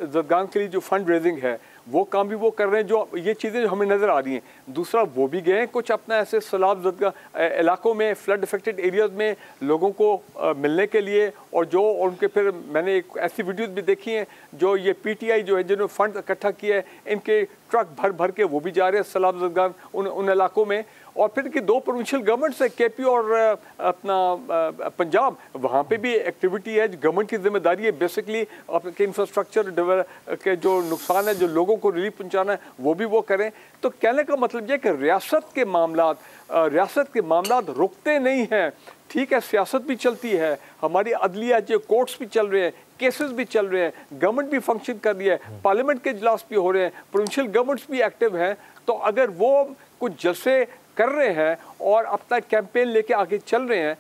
Speaker 5: ज़दगान के लिए जो फंड रेजिंग है वो काम भी वो कर रहे हैं, जो ये चीज़ें जो हमें नज़र आ रही हैं। दूसरा, वो भी गए कुछ अपना ऐसे सैलाब ज़दगा इलाकों में, फ्लड अफेक्टेड एरियाज़ में लोगों को मिलने के लिए, और जो उनके फिर मैंने एक ऐसी वीडियोज़ भी देखी हैं जो ये PTI जो है जिन्होंने फ़ंड इकट्ठा किया है, इनके ट्रक भर भर के वो भी जा रहे हैं सैलाब ज़दगान उन इलाकों में। और फिर कि दो प्रोविंशियल गवर्नमेंट्स है, KP और अपना पंजाब, वहाँ पे भी एक्टिविटी है, गवर्नमेंट की जिम्मेदारी है बेसिकली आपके इंफ्रास्ट्रक्चर के जो नुकसान है, जो लोगों को रिलीफ पहुँचाना है, वो भी वो करें। तो कहने का मतलब ये कि रियासत के मामलात रुकते नहीं हैं। ठीक है, सियासत भी चलती है, हमारी अदलिया जो कोर्ट्स भी चल रहे हैं, केसेस भी चल रहे हैं, गवर्नमेंट भी फंक्शन कर रही है, पार्लियामेंट के इजलास भी हो रहे हैं, प्रोविंशियल गवर्नमेंट्स भी एक्टिव हैं। तो अगर वो कुछ जलसे कर रहे हैं और अपना कैंपेन लेके आगे चल रहे हैं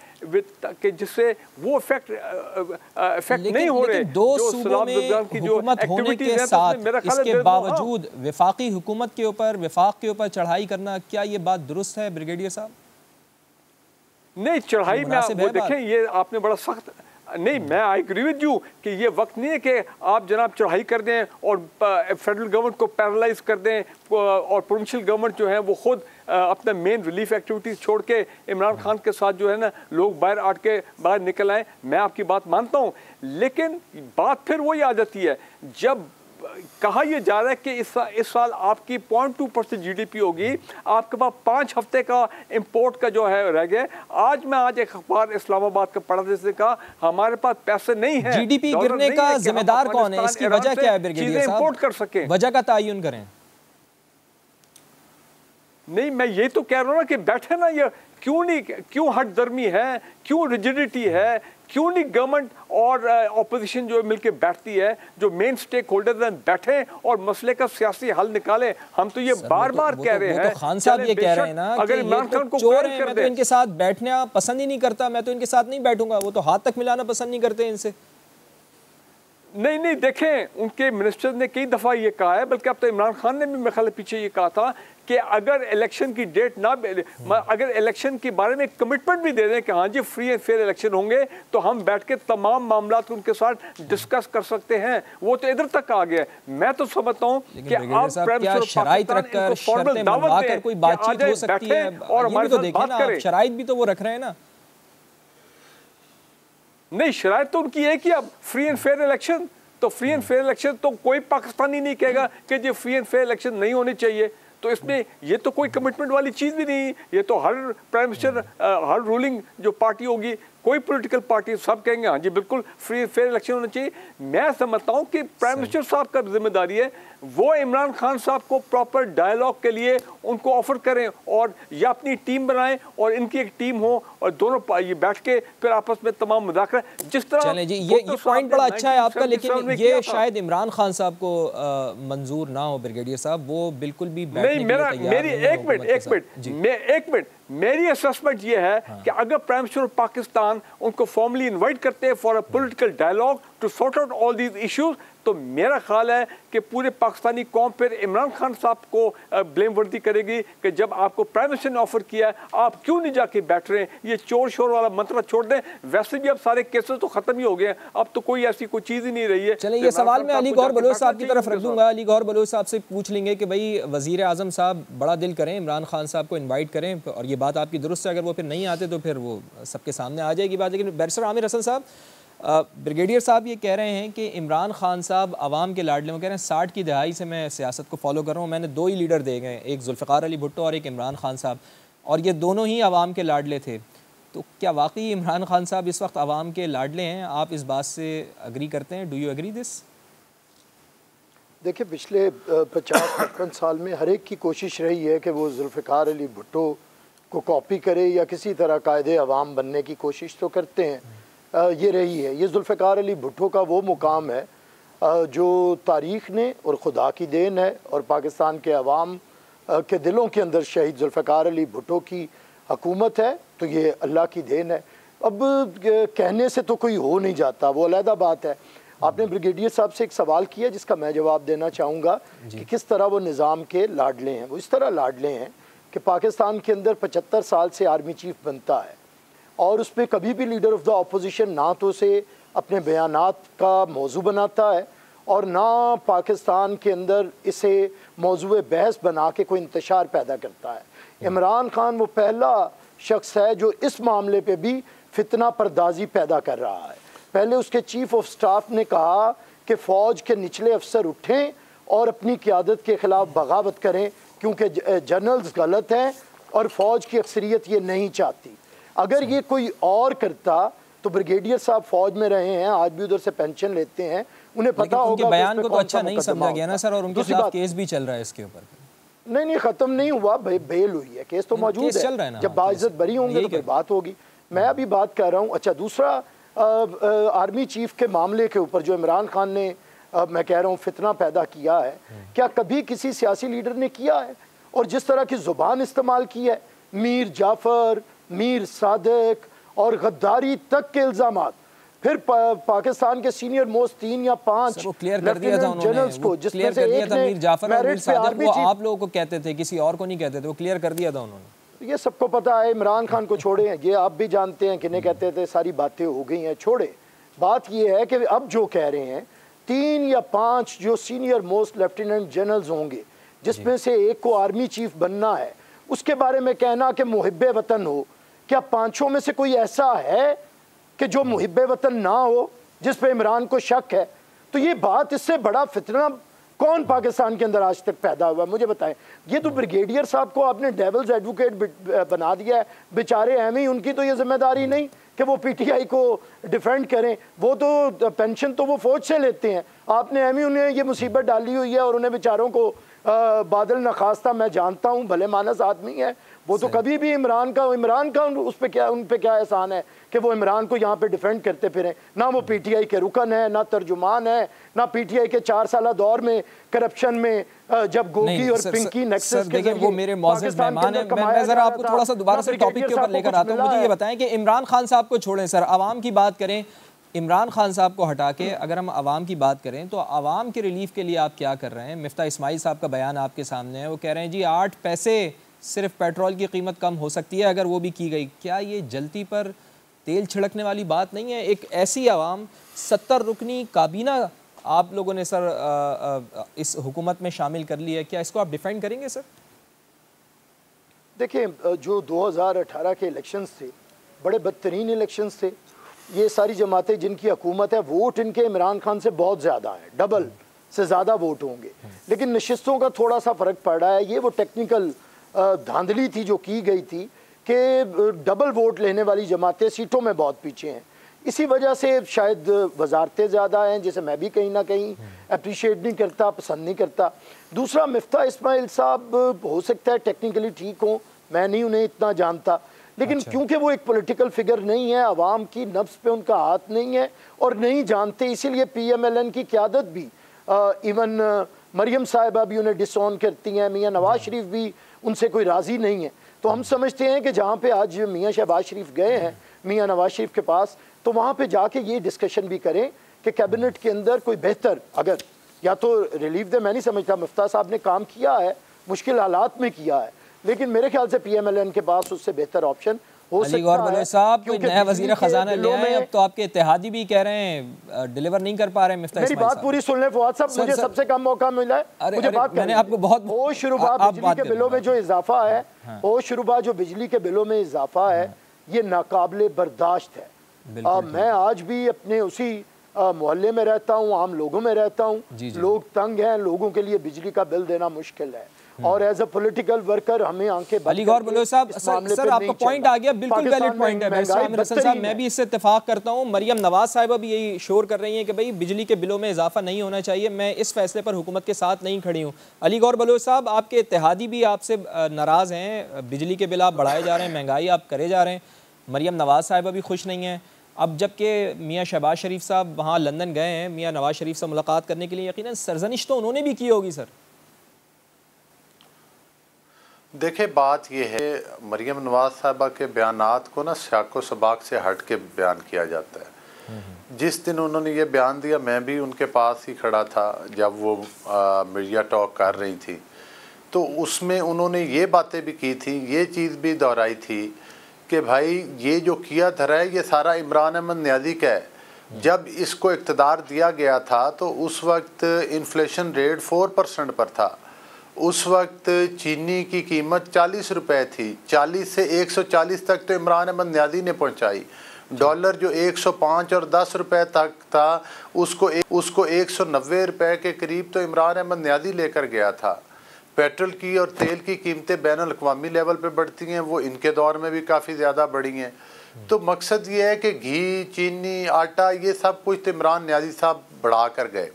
Speaker 5: कि जिससे वो इफेक्ट नहीं हो रहे,
Speaker 3: दो सूबों में हुकूमत होने के साथ इसके बावजूद वफाकी हुकूमत के ऊपर, वफाक के ऊपर चढ़ाई करना, क्या ये बात दुरुस्त है ब्रिगेडियर साहब?
Speaker 5: नहीं, चढ़ाई में वो देखें, ये आपने बड़ा सख्त, नहीं मैं आई एग्री विद यू कि ये वक्त नहीं है कि आप जनाब चढ़ाई कर दें और फेडरल गवर्नमेंट को पैरालाइज कर दें और प्रोविंशियल गवर्नमेंट जो है वो खुद अपना मेन रिलीफ एक्टिविटीज़ छोड़ के इमरान खान के साथ जो है ना लोग बाहर निकल आए। मैं आपकी बात मानता हूँ, लेकिन बात फिर वही आ जाती है जब कहा यह जा रहा है कि इस साल आपकी 0.2% GDP होगी, आपके पास 5 हफ्ते का इंपोर्ट का जो है रह गया। आज एक अखबार इस्लामाबाद का पढ़ा जिसने कहा हमारे पास पैसे नहीं है।
Speaker 3: GDP गिरने का जिम्मेदार कौन है, इसकी वजह क्या है ब्रिगेडियर साहब?
Speaker 5: इंपोर्ट कर सके,
Speaker 3: वजह का तयन करें।
Speaker 5: नहीं, मैं ये तो कह रहा हूँ ना कि बैठे ना, ये क्यों हट दर्मी है, क्यों रिजिडिटी है, क्यों नहीं गवर्नमेंट और ऑपोजिशन जो मिलके बैठती है, जो मेन स्टेक होल्डर्स हैं बैठे और मसले का सियासी हल निकाले। हम तो ये बार बार कह रहे हैं,
Speaker 3: तो खान साहब ये कह रहे हैं ना
Speaker 5: अगर इमरान खान को चोर है,
Speaker 3: मैं तो इनके साथ बैठना पसंद ही नहीं करता, मैं तो इनके साथ नहीं बैठूंगा, वो तो हाथ तक मिलाना पसंद नहीं करते इनसे।
Speaker 5: नहीं देखें, उनके मिनिस्टर ने कई दफ़ा ये कहा है, बल्कि अब तो इमरान खान ने भी मेरे ख्याल पीछे ये कहा था कि अगर इलेक्शन की डेट ना, अगर इलेक्शन के बारे में कमिटमेंट भी दे दें कि हाँ जी फ्री एंड फेयर इलेक्शन होंगे, तो हम बैठ के तमाम मामला उनके साथ डिस्कस कर सकते हैं। वो तो इधर तक आ गया। मैं तो समझता हूँ कि आप
Speaker 3: शराइत रखकर, शर्तें मनवाकर कोई बातचीत हो सकती है, और हमारे तो देखें ना, शराइत भी तो वो रख रहे हैं ना।
Speaker 5: नहीं, शराइत तो उनकी एक ही, अब फ्री एंड फेयर इलेक्शन, तो फ्री एंड फेयर इलेक्शन तो कोई पाकिस्तानी नहीं कहेगा कि ये फ्री एंड फेयर इलेक्शन नहीं होने चाहिए। तो इसमें ये तो कोई कमिटमेंट वाली चीज़ भी नहीं, ये तो हर प्राइम मिनिस्टर, हर रूलिंग जो पार्टी होगी, कोई पॉलिटिकल पार्टी, सब कहेंगे हाँ जी बिल्कुल फ्री फेयर इलेक्शन होना चाहिए। मैं समझता हूँ कि प्राइम मिनिस्टर साहब का जिम्मेदारी है वो इमरान खान साहब को प्रॉपर डायलॉग के लिए उनको ऑफर करें, और या अपनी टीम बनाएं और इनकी एक टीम हो और दोनों ये बैठ के फिर आपस में तमाम मुज़ाकरा जिस तरह।
Speaker 3: चलें जी, ये पॉइंट बड़ा अच्छा है आपका, लेकिन ये शायद इमरान खान साहब को मंजूर ना हो ब्रिगेडियर साहब, वो बिल्कुल भी
Speaker 5: नहीं। मेरी असेसमेंट ये है कि अगर प्राइम मिनिस्टर पाकिस्तान उनको फॉर्मली इनवाइट करते हैं for a political dialogue to sort out all these issues, तो मेरा ख्याल है कि पूरे पाकिस्तानी कौम फिर इमरान खान साहब को ब्लेम वर्दी करेगी कि जब आपको प्राइम मिनिस्टर ने ऑफर किया है आप क्यों नहीं जाके बैठ रहे हैं। ये चोर शोर वाला मंत्र छोड़ दें, वैसे भी अब सारे केसेस तो खत्म ही हो गए हैं, अब तो कोई ऐसी कोई चीज़ ही नहीं रही है।
Speaker 3: चलिए, ये सवाल मैं अली गौहर बलोच साहब की तरफ रख दूंगा। अली गौहर बलोच साहब से पूछ लेंगे कि भाई वज़ीर आज़म साहब बड़ा दिल करें, इमरान खान साहब को इन्वाइट करें, और ये बात आपकी दुरुस्त है, अगर वो फिर नहीं आते तो फिर वो सबके सामने आ जाएगी बात। लेकिन बैरिस्टर आमिर हसन साहब, ब्रिगेडियर साहब ये कह रहे हैं कि इमरान खान साहब आवाम के लाडले, वो कह रहे हैं 60 की दहाई से मैं सियासत को फॉलो कर रहा हूँ, मैंने 2 ही लीडर देखे हैं, एक जुल्फ़िकार अली भुट्टो और एक इमरान खान साहब, और ये दोनों ही आवाम के लाडले थे। तो क्या वाकई इमरान खान साहब इस वक्त आवाम के लाडले हैं? आप इस बात से अग्री करते हैं? Do you agree this?
Speaker 6: देखिए, पिछले 50-55 साल में हर एक की कोशिश रही है कि वो जुल्फ़िकार अली भुट्टो को कॉपी करे या किसी तरह कायदे अवाम बनने की कोशिश तो करते हैं, ये रही है। ये जुल्फ़िकार अली भुट्टो का वो मुकाम है जो तारीख़ ने और खुदा की देन है, और पाकिस्तान के अवाम के दिलों के अंदर शहीद जुल्फ़िकार अली भुट्टो की हुकूमत है, तो ये अल्लाह की देन है। अब कहने से तो कोई हो नहीं जाता, वो अलहदा बात है। आपने ब्रिगेडियर साहब से एक सवाल किया जिसका मैं जवाब देना चाहूँगा कि किस तरह वो निज़ाम के लाडले हैं। वो इस तरह लाडले हैं कि पाकिस्तान के अंदर 75 साल से आर्मी चीफ बनता है, और उस पर कभी भी लीडर ऑफ द अपोजिशन ना तो से अपने बयानात का मौजू बनाता है और ना पाकिस्तान के अंदर इसे मौजूए बहस बना के कोई इंतशार पैदा करता है। इमरान खान वो पहला शख्स है जो इस मामले पे भी फितना परदाजी पैदा कर रहा है। पहले उसके चीफ ऑफ स्टाफ ने कहा कि फ़ौज के निचले अफसर उठें और अपनी क़ियादत के ख़िलाफ़ बगावत करें क्योंकि जनरल्स गलत हैं और फ़ौज की अक्सरियत ये नहीं चाहती। अगर ये कोई और करता तो ब्रिगेडियर साहब फौज में रहे हैं, आज भी उधर से पेंशन लेते हैं, उन्हें पता होगा।
Speaker 3: उनके बयान को तो अच्छा नहीं समझा गया ना सर, और उनके खिलाफ केस भी चल रहा है इसके ऊपर।
Speaker 6: नहीं, ख़त्म नहीं हुआ, बेल हुई है, केस तो मौजूद है। जब बाइज्जत बरी होंगे तो फिर बात होगी। मैं अभी बात कर रहा हूँ। अच्छा, दूसरा आर्मी चीफ के मामले के ऊपर जो इमरान खान ने मैं कह रहा हूँ फितना पैदा किया है, क्या कभी किसी सियासी लीडर ने किया है? और जिस तरह की ज़ुबान इस्तेमाल की है, मीर जाफ़र, मीर सादिक और गद्दारी तक के इल्ज़ामात, फिर पाकिस्तान के सीनियर मोस्ट 3 या 5 जनरल्स को, जिसमें से एक ने
Speaker 3: मीर जाफ़र और मीर सादिक, वो आप लोगों को कहते थे, किसी और को नहीं कहते थे, वो क्लियर कर दिया था उन्होंने।
Speaker 6: ये सबको पता है। इमरान खान को छोड़े हैं, ये आप भी जानते हैं, किन्हें कहते थे, सारी बातें हो गई हैं, छोड़े। बात ये है कि अब जो कह रहे हैं 3 या 5 जो सीनियर मोस्ट लेफ्टिनेंट जनरल्स होंगे, जिसमें से एक को आर्मी चीफ बनना है, उसके बारे में कहना कि मुहिब्बे वतन हो। क्या 5 में से कोई ऐसा है कि जो मुहिब्बे वतन ना हो, जिस पे इमरान को शक है? तो ये बात, इससे बड़ा फितना कौन पाकिस्तान के अंदर आज तक पैदा हुआ, मुझे बताएं। ये तो ब्रिगेडियर साहब को आपने डेविल्स एडवोकेट बना दिया है, बेचारे हैं ही, उनकी तो ये जिम्मेदारी नहीं कि वो पीटीआई को डिफेंड करें। वो तो पेंशन तो वो फौज से लेते हैं, आपने एम ही उन्हें ये मुसीबत डाली हुई है, और उन्हें बेचारों को बादल नखास्ता, मैं जानता हूँ, भले मानस आदमी है वो, तो कभी भी इमरान का उस पे क्या, उन पे क्या एहसान है कि वो इमरान को यहाँ पे डिफेंड करते फिरें? ना वो पीटीआई के रुकन है, ना तर्जुमान है, ना पीटीआई के 4 साल दौर में करप्शन में जब गोगी और पिंकी नेक्सस के
Speaker 3: देखिए, वो मेरे मौजूद मेहमान हैं। मैं जरा आपको थोड़ा सा दोबारा से टॉपिक के ऊपर लेकर आता हूँ। मुझे ये बताएं कि इमरान खान साहब को छोड़ें सर, आवाम की बात करें। इमरान खान साहब को हटा के अगर हम आवाम की बात करें तो आवाम के रिलीफ के लिए आप क्या कर रहे हैं? मिफ्ता इस्माइल साहब का बयान आपके सामने है, वो कह रहे हैं जी 8 पैसे सिर्फ पेट्रोल की कीमत कम हो सकती है अगर वो भी की गई। क्या ये जलती पर तेल छिड़कने वाली बात नहीं है? एक ऐसी आवाम 70 रुकनी काबीना आप लोगों ने सर इस हुकूमत में शामिल कर ली है, क्या इसको आप डिफेंड करेंगे सर?
Speaker 6: देखिए, जो 2018 के इलेक्शंस थे बड़े बदतरीन इलेक्शंस थे, ये सारी जमातें जिनकी हुकूमत है, वोट इनके इमरान खान से बहुत ज़्यादा है, डबल से ज़्यादा वोट होंगे, लेकिन नशिस्तों का थोड़ा सा फ़र्क पड़ रहा है। ये वो टेक्निकल धांधली थी जो की गई थी कि डबल वोट लेने वाली जमातें सीटों में बहुत पीछे हैं, इसी वजह से शायद वजारतें ज़्यादा हैं, जिसे मैं भी कहीं ना कहीं अप्रिशिएट नहीं करता, पसंद नहीं करता। दूसरा, मिफ्ता इस्माइल साहब हो सकता है टेक्निकली ठीक हों, मैं नहीं उन्हें इतना जानता, लेकिन क्योंकि वो एक पॉलिटिकल फिगर नहीं है, आवाम की नफ्स पे उनका हाथ नहीं है और नहीं जानते, इसीलिए PMLN की क़यादत भी इवन मरियम साहिबा भी उन्हें डिसऑन करती हैं, मियाँ नवाज शरीफ भी उनसे कोई राज़ी नहीं है। तो हम समझते हैं कि जहाँ पे आज मियाँ शहबाज शरीफ गए हैं मियाँ नवाज शरीफ के पास, तो वहाँ पे जाके ये डिस्कशन भी करें कि कैबिनेट के अंदर कोई बेहतर, अगर या तो रिलीफ दे, मैं नहीं समझता, मुफ्ता साहब ने काम किया है, मुश्किल हालात में किया है, लेकिन मेरे ख्याल से PMLN के पास उससे बेहतर ऑप्शन हो सकता है।
Speaker 3: साहब नया वज़ीर ख़जाना ले आए, अब तो आपके इत्तेहादी भी कह रहे हैं डिलीवर नहीं कर पा रहे हैं मिफ्ता
Speaker 6: मेरी बात पूरी सुन लें फवाद साहब, मुझे सबसे कम मौका मिला है, मुझे बात
Speaker 3: मैंने आपको बहुत
Speaker 6: होशरुबा बिजली के बिलों में जो इजाफा है, होशरुबा जो बिजली के बिलों में इजाफा है, ये नाकाबिले बर्दाश्त है। मैं आज भी अपने उसी मोहल्ले में रहता हूँ, आम लोगों में रहता हूँ, लोग तंग हैं, लोगों के लिए बिजली का बिल देना मुश्किल है, और एज अ पॉलिटिकल वर्कर हमें आंखें
Speaker 3: अली गौर बलोच साहब, सर आपका पॉइंट आ गया, बिल्कुल वैलिड पॉइंट है साहब, मैं भी इससे इत्तेफाक करता हूँ। मरियम नवाज साहिबा भी यही शोर कर रही हैं कि भाई बिजली के बिलों में इजाफा नहीं होना चाहिए, मैं इस फैसले पर हुकूमत के साथ नहीं खड़ी हूँ। अली गौर बलोच साहब, आपके इत्तेहादी भी आपसे नाराज़ हैं, बिजली के बिल आप बढ़ाए जा रहे हैं, महंगाई आप करे जा रहे हैं, मरियम नवाज साहिबा भी खुश नहीं हैं। अब जबकि मियाँ शहबाज शरीफ साहब वहाँ लंदन गए हैं मियाँ नवाज शरीफ से मुलाकात करने के लिए, यकीनन सरजनिश तो उन्होंने भी की होगी सर।
Speaker 4: देखिए, बात यह है, मरियम नवाज साहबा के बयानात को ना साको सबाक से हट के बयान किया जाता है। जिस दिन उन्होंने ये बयान दिया, मैं भी उनके पास ही खड़ा था जब वो मीडिया टॉक कर रही थी, तो उसमें उन्होंने ये बातें भी की थी, ये चीज़ भी दोहराई थी कि भाई ये जो किया धरा है ये सारा इमरान अहमद न्याजी का है। जब इसको इक़्तिदार दिया गया था तो उस वक्त इन्फ्लेशन रेट 4% पर था, उस वक्त चीनी की कीमत 40 रुपए थी, 40 से 140 तक तो इमरान अहमद न्याजी ने पहुंचाई। डॉलर जो 105 और 10 रुपए तक था उसको 190 रुपए के करीब तो इमरान अहमद न्याजी लेकर गया था। पेट्रोल की और तेल की कीमतें बैनुल-अक़वामी लेवल पे बढ़ती हैं, वो इनके दौर में भी काफ़ी ज़्यादा बढ़ी हैं। तो मकसद ये है कि घी, चीनी, आटा, ये सब कुछ तो इमरान न्याजी साहब बढ़ा कर गए।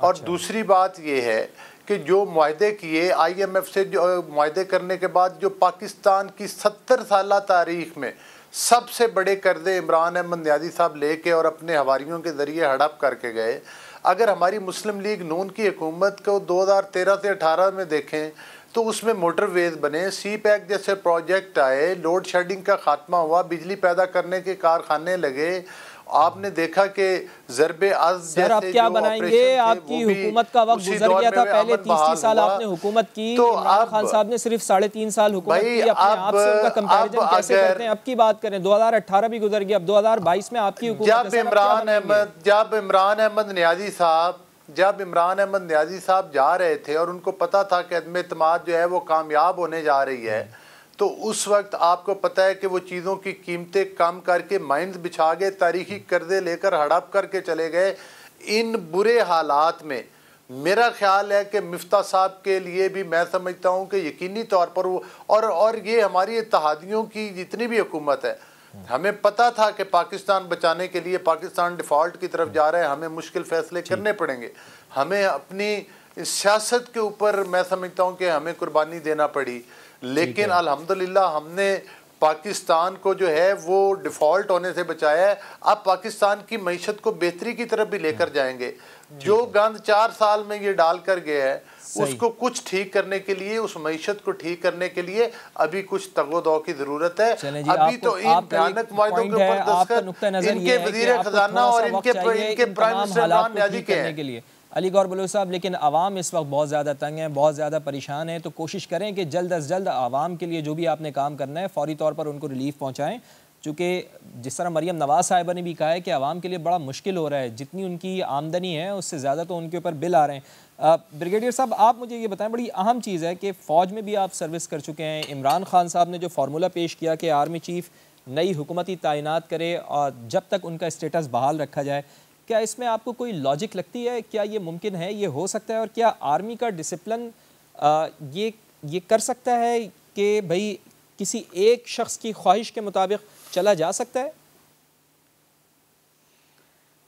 Speaker 4: और दूसरी बात ये है कि जो मुआहदे किए IMF से, जो मुआहदे करने के बाद जो पाकिस्तान की 70 साल तारीख में सबसे बड़े कर्जे इमरान अहमद न्याजी साहब लेके और अपने हवारियों के ज़रिए हड़प करके गए। अगर हमारी मुस्लिम लीग नून की हुकूमत को 2013 से 18 में देखें तो उसमें मोटरवेज बने, CPEC जैसे प्रोजेक्ट आए, लोड शेडिंग का खात्मा हुआ, बिजली पैदा करने के कारखाने लगे। आपने देखा कि ज़रबे अज़ जैसे
Speaker 3: क्या बनाएंगे, आपकी हुकूमत का वक्त गुजर गया था, पहले 30 साल आपने हुकूमत की, तो इमरान खान साहब ने सिर्फ 3.5 साल हुकूमत की, अपने आप से उनका कंपैरिजन कैसे करते हैं? अब की बात करें, 2018 भी गुजर गया, अब 2022 में आपकी हुकूमत।
Speaker 4: जब इमरान अहमद न्याजी साहब जा रहे थे और उनको पता था कि अदम एतमाद जो है वो कामयाब होने जा रही है, तो उस वक्त आपको पता है कि वो चीज़ों की कीमतें कम करके माइंस बिछा गए, तारीखी कर्जे लेकर हड़प करके चले गए। इन बुरे हालात में मेरा ख्याल है कि मिफ्ता साहब के लिए भी मैं समझता हूँ कि यकीनी तौर पर वो और ये हमारी इत्तेहादियों की जितनी भी हुकूमत है, हमें पता था कि पाकिस्तान बचाने के लिए पाकिस्तान डिफ़ॉल्ट की तरफ जा रहा है, हमें मुश्किल फ़ैसले करने पड़ेंगे, हमें अपनी सियासत के ऊपर मैं समझता हूँ कि हमें कुर्बानी देना पड़ी, लेकिन अल्हम्दुलिल्लाह हमने पाकिस्तान को जो है वो डिफ़ॉल्ट होने से बचाया है। अब पाकिस्तान की मईशत को बेहतरी की तरफ भी लेकर जाएंगे। जो गंद 4 साल में ये डाल कर गया है उसको कुछ ठीक करने के लिए, उस मईशत को ठीक करने के लिए अभी कुछ तगोदो की जरूरत है। अभी तो इन भयानक मुआहदों के ऊपर दस्तखत इनके वज़ीर ख़ज़ाना और इनके प्राइम मिनिस्टर इमरान न्याजी के हैं।
Speaker 3: अली गौर बलोच साहब, लेकिन आवाम इस वक्त बहुत ज़्यादा तंग है, बहुत ज़्यादा परेशान है, तो कोशिश करें कि जल्द अज जल्द आवाम के लिए जो भी आपने काम करना है फौरी तौर पर उनको रिलीफ पहुँचाएँ। चूँकि जिस तरह मरियम नवाज साहिबा ने भी कहा है कि आवाम के लिए बड़ा मुश्किल हो रहा है, जितनी उनकी आमदनी है उससे ज़्यादा तो उनके ऊपर बिल आ रहे हैं। ब्रिगेडियर साहब, आप मुझे ये बताएं, बड़ी अहम चीज़ है कि फ़ौज में भी आप सर्विस कर चुके हैं, इमरान खान साहब ने जो फार्मूला पेश किया कि आर्मी चीफ़ नई हुकूमती तैनात करे और जब तक उनका स्टेटस बहाल रखा जाए, क्या इसमें आपको कोई लॉजिक लगती है? क्या ये मुमकिन है, ये हो सकता है? और क्या आर्मी का डिसिप्लिन ये कर सकता है कि भाई किसी एक शख्स की ख्वाहिश के मुताबिक चला जा सकता है?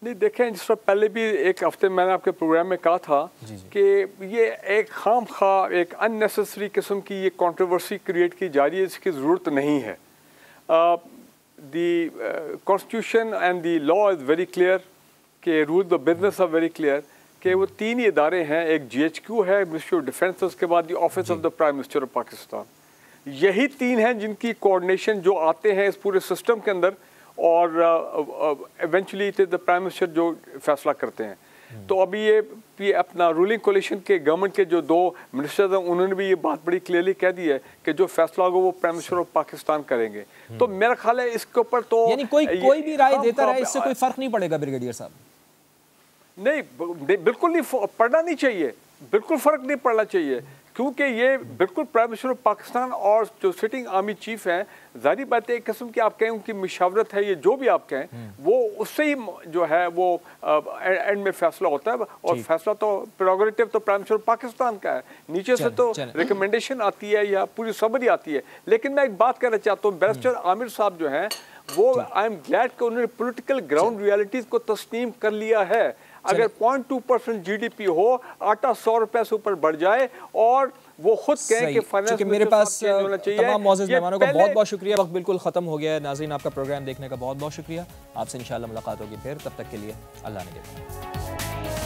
Speaker 5: नहीं, देखें, जिस तरह पहले भी एक हफ्ते मैंने आपके प्रोग्राम में कहा था कि ये एक खाम खा एक अननेसेसरी किस्म की ये कंट्रोवर्सी क्रिएट की जा रही है, इसकी ज़रूरत नहीं है। The constitution and the law is very clear कि rule the business are very clear कि वो 3 ही इदारे हैं, एक GHQ है, मिनिस्ट्री ऑफ डिफेंस, उसके बाद the office of the prime minister of Pakistan. यही 3 हैं जिनकी कोऑर्डिनेशन जो आते हैं इस पूरे सिस्टम के अंदर, और eventually it is the prime minister जो फैसला करते हैं। तो अभी ये अपना रूलिंग कोलिशन के गवर्नमेंट के जो 2 मिनिस्टर्स हैं, उन्होंने भी ये बात बड़ी क्लियरली कह दी है कि जो फैसला होगा वो प्राइम मिनिस्टर ऑफ पाकिस्तान करेंगे। तो मेरा ख्याल है इसके ऊपर तो
Speaker 3: यानी कोई भी राय देता रहे, इससे कोई फर्क नहीं पड़ेगा ब्रिगेडियर साहब?
Speaker 5: नहीं, बिल्कुल नहीं पड़ना नहीं चाहिए, बिल्कुल फ़र्क नहीं पड़ना चाहिए, क्योंकि ये बिल्कुल प्राइम मिनिस्टर ऑफ पाकिस्तान और जो सिटिंग आर्मी चीफ हैं, ज़ाहिर बात है एक किस्म की आप कहें उनकी मशावरत है, ये जो भी आप कहें वो उससे ही जो है वो एंड में फैसला होता है, और फैसला तो प्रेरोगेटिव तो प्राइम मिनिस्टर ऑफ पाकिस्तान का है, नीचे से तो रिकमेंडेशन आती है या पूरी समरी आती है। लेकिन मैं एक बात कहना चाहता हूँ, बैरिस्टर आमिर साहब जो हैं वो आई एम ग्लैड कि उन्होंने पॉलिटिकल ग्राउंड रियलिटीज़ को तस्लीम कर लिया है। अगर 0.2% GDP हो, आटा 100 रुपए से ऊपर बढ़ जाए और वो खुद कहें कि फाइनेंस
Speaker 3: मेरे पास तमाम मौजूद मेहमानों का बहुत बहुत शुक्रिया। वक्त बिल्कुल ख़त्म हो गया है। नाज़रीन, आपका प्रोग्राम देखने का बहुत बहुत शुक्रिया। आपसे इंशाल्लाह मुलाकात होगी फिर, तब तक के लिए अल्लाह ने।